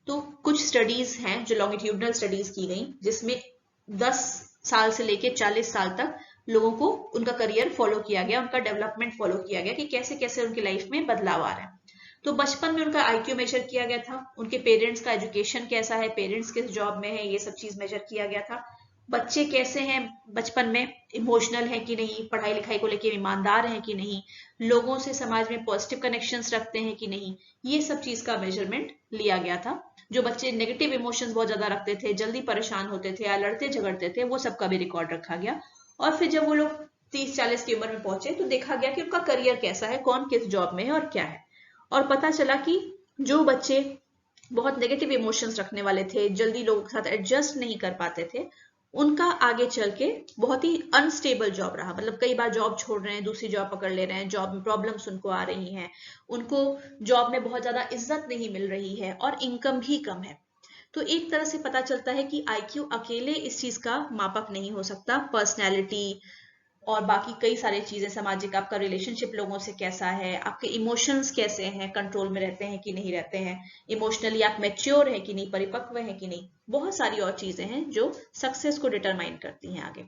A: तो कुछ स्टडीज हैं जो लॉन्गिट्यूडनल स्टडीज की गई जिसमें 10 साल से लेके 40 साल तक लोगों को उनका करियर फॉलो किया गया, उनका डेवलपमेंट फॉलो किया गया कि कैसे कैसे उनकी लाइफ में बदलाव आ रहा है। तो बचपन में उनका आईक्यू मेजर किया गया था, उनके पेरेंट्स का एजुकेशन कैसा है, पेरेंट्स किस जॉब में है, ये सब चीज मेजर किया गया था। बच्चे कैसे हैं बचपन में, इमोशनल है कि नहीं, पढ़ाई लिखाई को लेकर ईमानदार है कि नहीं, लोगों से समाज में पॉजिटिव कनेक्शंस रखते हैं कि नहीं, ये सब चीज का मेजरमेंट लिया गया था। जो बच्चे नेगेटिव इमोशंस बहुत ज्यादा रखते थे, जल्दी परेशान होते थे या लड़ते झगड़ते थे, वो सबका भी रिकॉर्ड रखा गया। और फिर जब वो लोग 30-40 की उम्र में पहुंचे तो देखा गया कि उनका करियर कैसा है, कौन किस जॉब में है और क्या है। और पता चला कि जो बच्चे बहुत नेगेटिव इमोशंस रखने वाले थे, जल्दी लोगों के साथ एडजस्ट नहीं कर पाते थे, उनका आगे चल के बहुत ही अनस्टेबल जॉब रहा। मतलब कई बार जॉब छोड़ रहे हैं, दूसरी जॉब पकड़ ले रहे हैं, जॉब में प्रॉब्लम्स उनको आ रही हैं, उनको जॉब में बहुत ज्यादा इज्जत नहीं मिल रही है और इनकम भी कम है। तो एक तरह से पता चलता है कि आईक्यू अकेले इस चीज का मापक नहीं हो सकता, पर्सनैलिटी और बाकी कई सारी चीजें, सामाजिक, आपका रिलेशनशिप लोगों से कैसा है, आपके इमोशंस कैसे हैं, कंट्रोल में रहते हैं कि नहीं रहते हैं, इमोशनली आप मैच्योर है कि नहीं, परिपक्व है कि नहीं, बहुत सारी और चीजें हैं जो सक्सेस को डिटरमाइन करती हैं आगे।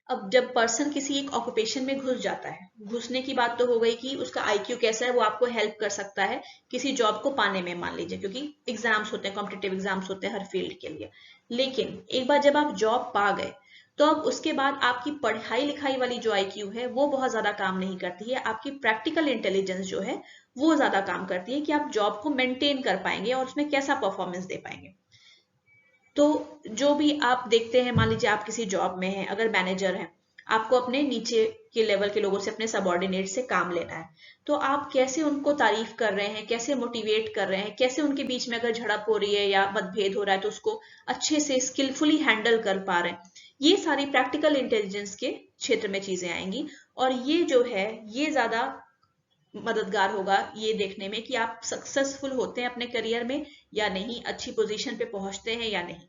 A: अब जब पर्सन किसी एक ऑक्यूपेशन में घुस जाता है, घुसने की बात तो हो गई कि उसका आईक्यू कैसा है, वो आपको हेल्प कर सकता है किसी जॉब को पाने में, मान लीजिए, क्योंकि एग्जाम्स होते हैं, कॉम्पिटिटिव एग्जाम्स होते हैं हर फील्ड के लिए। लेकिन एक बार जब आप जॉब पा गए तो अब उसके बाद आपकी पढ़ाई लिखाई वाली जो IQ है वो बहुत ज्यादा काम नहीं करती है, आपकी प्रैक्टिकल इंटेलिजेंस जो है वो ज्यादा काम करती है कि आप जॉब को मेंटेन कर पाएंगे और उसमें कैसा परफॉर्मेंस दे पाएंगे। तो जो भी आप देखते हैं, मान लीजिए आप किसी जॉब में हैं, अगर मैनेजर हैं, आपको अपने नीचे के लेवल के लोगों से, अपने सबऑर्डिनेट से काम लेना है, तो आप कैसे उनको तारीफ कर रहे हैं, कैसे मोटिवेट कर रहे हैं, कैसे उनके बीच में अगर झड़प हो रही है या मतभेद हो रहा है तो उसको अच्छे से स्किलफुली हैंडल कर पा रहे हैं, ये सारी प्रैक्टिकल इंटेलिजेंस के क्षेत्र में चीजें आएंगी। और ये जो है ये ज्यादा मददगार होगा ये देखने में कि आप सक्सेसफुल होते हैं अपने करियर में या नहीं, अच्छी पोजीशन पे पहुंचते हैं या नहीं।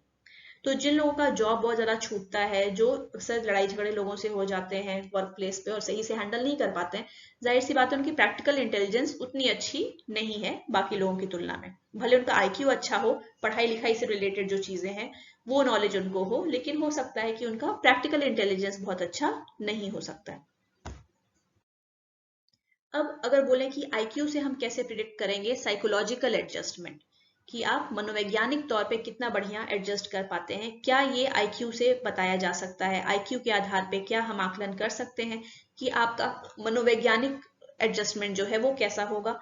A: तो जिन लोगों का जॉब बहुत ज्यादा छूटता है, जो अक्सर लड़ाई झगड़े लोगों से हो जाते हैं वर्क प्लेस पे और सही से हैंडल नहीं कर पाते हैं, जाहिर सी बात है उनकी प्रैक्टिकल इंटेलिजेंस उतनी अच्छी नहीं है बाकी लोगों की तुलना में। भले उनका IQ अच्छा हो, पढ़ाई लिखाई से रिलेटेड जो चीजें हैं वो नॉलेज उनको हो, लेकिन हो सकता है कि उनका प्रैक्टिकल इंटेलिजेंस बहुत अच्छा नहीं हो सकता है। अब अगर बोलें कि IQ से हम कैसे प्रिडिक्ट करेंगे साइकोलॉजिकल एडजस्टमेंट, कि आप मनोवैज्ञानिक तौर पे कितना बढ़िया एडजस्ट कर पाते हैं, क्या ये IQ से बताया जा सकता है? IQ के आधार पे क्या हम आकलन कर सकते हैं कि आपका मनोवैज्ञानिक एडजस्टमेंट जो है वो कैसा होगा?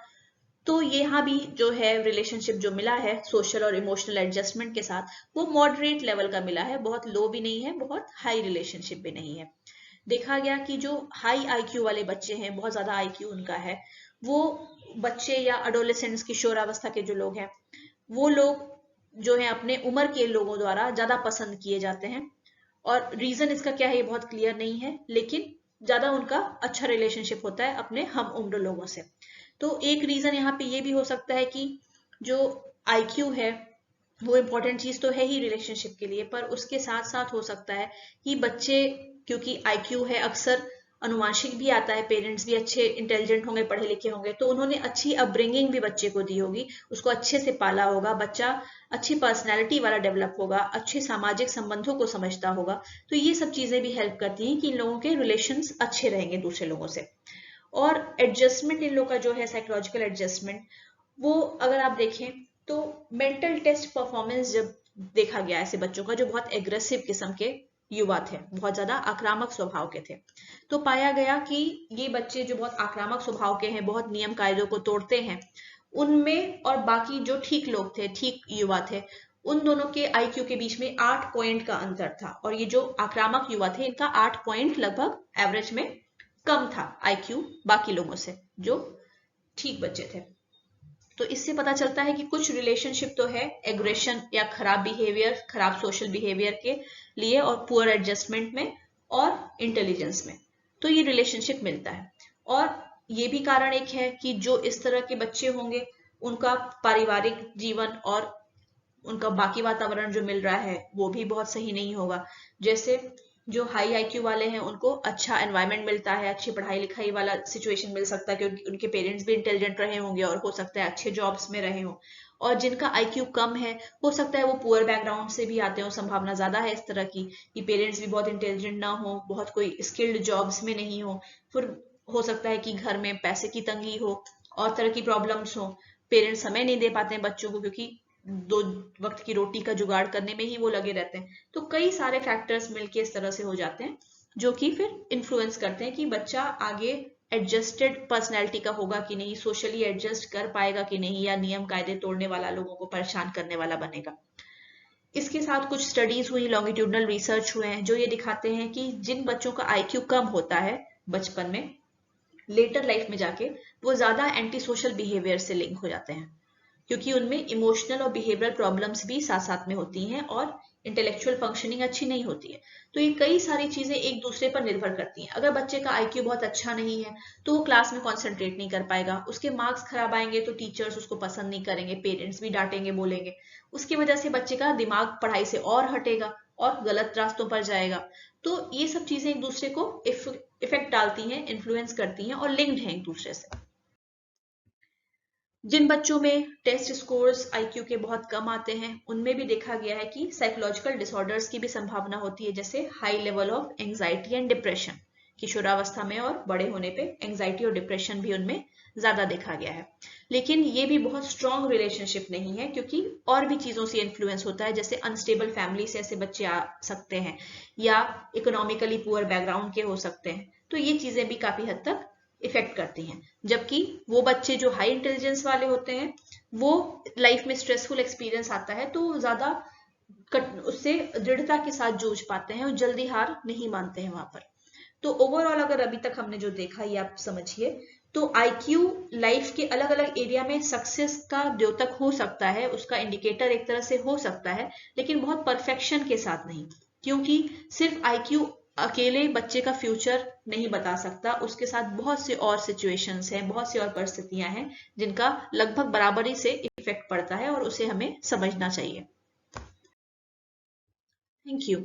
A: तो यहाँ भी जो है रिलेशनशिप जो मिला है सोशल और इमोशनल एडजस्टमेंट के साथ, वो मॉडरेट लेवल का मिला है, बहुत लो भी नहीं है, बहुत हाई रिलेशनशिप भी नहीं है। देखा गया कि जो हाई IQ वाले बच्चे हैं, बहुत ज्यादा IQ उनका है, वो बच्चे या अडोलेसेंट्स, किशोरावस्था के जो लोग हैं, वो लोग जो है अपने उम्र के लोगों द्वारा ज्यादा पसंद किए जाते हैं। और रीजन इसका क्या है ये बहुत क्लियर नहीं है, लेकिन ज्यादा उनका अच्छा रिलेशनशिप होता है अपने हम उम्र लोगों से। तो एक रीजन यहाँ पे ये भी हो सकता है कि जो IQ है वो इम्पोर्टेंट चीज तो है ही रिलेशनशिप के लिए, पर उसके साथ साथ हो सकता है कि बच्चे, क्योंकि IQ है अक्सर अनुवांशिक भी आता है, पेरेंट्स भी अच्छे इंटेलिजेंट होंगे, पढ़े लिखे होंगे, तो उन्होंने अच्छी अपब्रिंगिंग भी बच्चे को दी होगी, उसको अच्छे से पाला होगा, बच्चा अच्छी पर्सनैलिटी वाला डेवलप होगा, अच्छे सामाजिक संबंधों को समझता होगा। तो ये सब चीजें भी हेल्प करती हैं कि इन लोगों के रिलेशंस अच्छे रहेंगे दूसरे लोगों से। और एडजस्टमेंट इन लोगों का जो है साइकोलॉजिकल एडजस्टमेंट, वो अगर आप देखें तो मेंटल टेस्ट परफॉर्मेंस जब देखा गया ऐसे बच्चों का जो बहुत एग्रेसिव किस्म के युवा थे, बहुत ज्यादा आक्रामक स्वभाव के थे, तो पाया गया कि ये बच्चे जो बहुत आक्रामक स्वभाव के हैं, बहुत नियम कायदों को तोड़ते हैं, उनमें और बाकी जो ठीक लोग थे, ठीक युवा थे, उन दोनों के IQ के बीच में 8 पॉइंट का अंतर था। और ये जो आक्रामक युवा थे इनका 8 पॉइंट लगभग एवरेज में कम था IQ बाकी लोगों से जो ठीक बच्चे थे। तो इससे पता चलता है कि कुछ रिलेशनशिप तो है एग्रेशन या खराब बिहेवियर, खराब सोशल बिहेवियर के लिए और पुअर एडजस्टमेंट में और इंटेलिजेंस में, तो ये रिलेशनशिप मिलता है। और ये भी कारण एक है कि जो इस तरह के बच्चे होंगे उनका पारिवारिक जीवन और उनका बाकी वातावरण जो मिल रहा है वो भी बहुत सही नहीं होगा। जैसे जो हाई IQ वाले हैं उनको अच्छा एनवायरनमेंट मिलता है, अच्छी पढ़ाई लिखाई वाला सिचुएशन मिल सकता है क्योंकि उनके पेरेंट्स भी इंटेलिजेंट रहे होंगे और हो सकता है अच्छे जॉब्स में रहे हों। और जिनका IQ कम है हो सकता है वो पुअर बैकग्राउंड से भी आते हो, संभावना ज्यादा है इस तरह की कि पेरेंट्स भी बहुत इंटेलिजेंट ना हो, बहुत कोई स्किल्ड जॉब्स में नहीं हो, फिर हो सकता है कि घर में पैसे की तंगी हो और तरह की प्रॉब्लम्स हो, पेरेंट्स समय नहीं दे पाते हैं बच्चों को क्योंकि 2 वक्त की रोटी का जुगाड़ करने में ही वो लगे रहते हैं। तो कई सारे फैक्टर्स मिलके इस तरह से हो जाते हैं जो कि फिर इन्फ्लुएंस करते हैं कि बच्चा आगे एडजस्टेड पर्सनैलिटी का होगा कि नहीं, सोशली एडजस्ट कर पाएगा कि नहीं, या नियम कायदे तोड़ने वाला, लोगों को परेशान करने वाला बनेगा। इसके साथ कुछ स्टडीज हुई, लॉन्गिट्यूडनल रिसर्च हुए हैं जो ये दिखाते हैं कि जिन बच्चों का IQ कम होता है बचपन में, लेटर लाइफ में जाके वो ज्यादा एंटी सोशल बिहेवियर से लिंक हो जाते हैं क्योंकि उनमें इमोशनल और बिहेवियरल प्रॉब्लम्स भी साथ साथ में होती हैं और इंटेलेक्चुअल फंक्शनिंग अच्छी नहीं होती है। तो ये कई सारी चीजें एक दूसरे पर निर्भर करती हैं। अगर बच्चे का IQ बहुत अच्छा नहीं है तो वो क्लास में कॉन्सेंट्रेट नहीं कर पाएगा, उसके मार्क्स खराब आएंगे तो टीचर्स उसको पसंद नहीं करेंगे, पेरेंट्स भी डांटेंगे, बोलेंगे, उसकी वजह से बच्चे का दिमाग पढ़ाई से और हटेगा और गलत रास्तों पर जाएगा। तो ये सब चीजें एक दूसरे को इफेक्ट डालती हैं, इन्फ्लुएंस करती हैं और लिंक्ड हैं एक दूसरे से। जिन बच्चों में टेस्ट स्कोर्स IQ के बहुत कम आते हैं उनमें भी देखा गया है कि साइकोलॉजिकल डिसऑर्डर्स की भी संभावना होती है, जैसे high level of anxiety and depression, किशोरावस्था में और बड़े होने पे एंजाइटी और डिप्रेशन भी उनमें ज्यादा देखा गया है। लेकिन ये भी बहुत स्ट्रॉन्ग रिलेशनशिप नहीं है, क्योंकि और भी चीजों से इन्फ्लुएंस होता है, जैसे अनस्टेबल फैमिली से ऐसे बच्चे आ सकते हैं या इकोनॉमिकली पुअर बैकग्राउंड के हो सकते हैं, तो ये चीजें भी काफी हद तक इफेक्ट करती हैं। जबकि वो बच्चे जो हाई इंटेलिजेंस वाले होते हैं, वो लाइफ में स्ट्रेसफुल एक्सपीरियंस आता है तो ज्यादा उससे दृढ़ता के साथ जूझ पाते हैं और जल्दी हार नहीं मानते हैं वहां पर। तो ओवरऑल अगर अभी तक हमने जो देखा ये आप समझिए, तो आईक्यू लाइफ के अलग अलग एरिया में सक्सेस का द्योतक हो सकता है, उसका इंडिकेटर एक तरह से हो सकता है, लेकिन बहुत परफेक्शन के साथ नहीं, क्योंकि सिर्फ आईक्यू अकेले बच्चे का फ्यूचर नहीं बता सकता, उसके साथ बहुत से और सिचुएशंस हैं, बहुत सी और परिस्थितियां हैं जिनका लगभग बराबरी से इफेक्ट पड़ता है और उसे हमें समझना चाहिए। Thank you.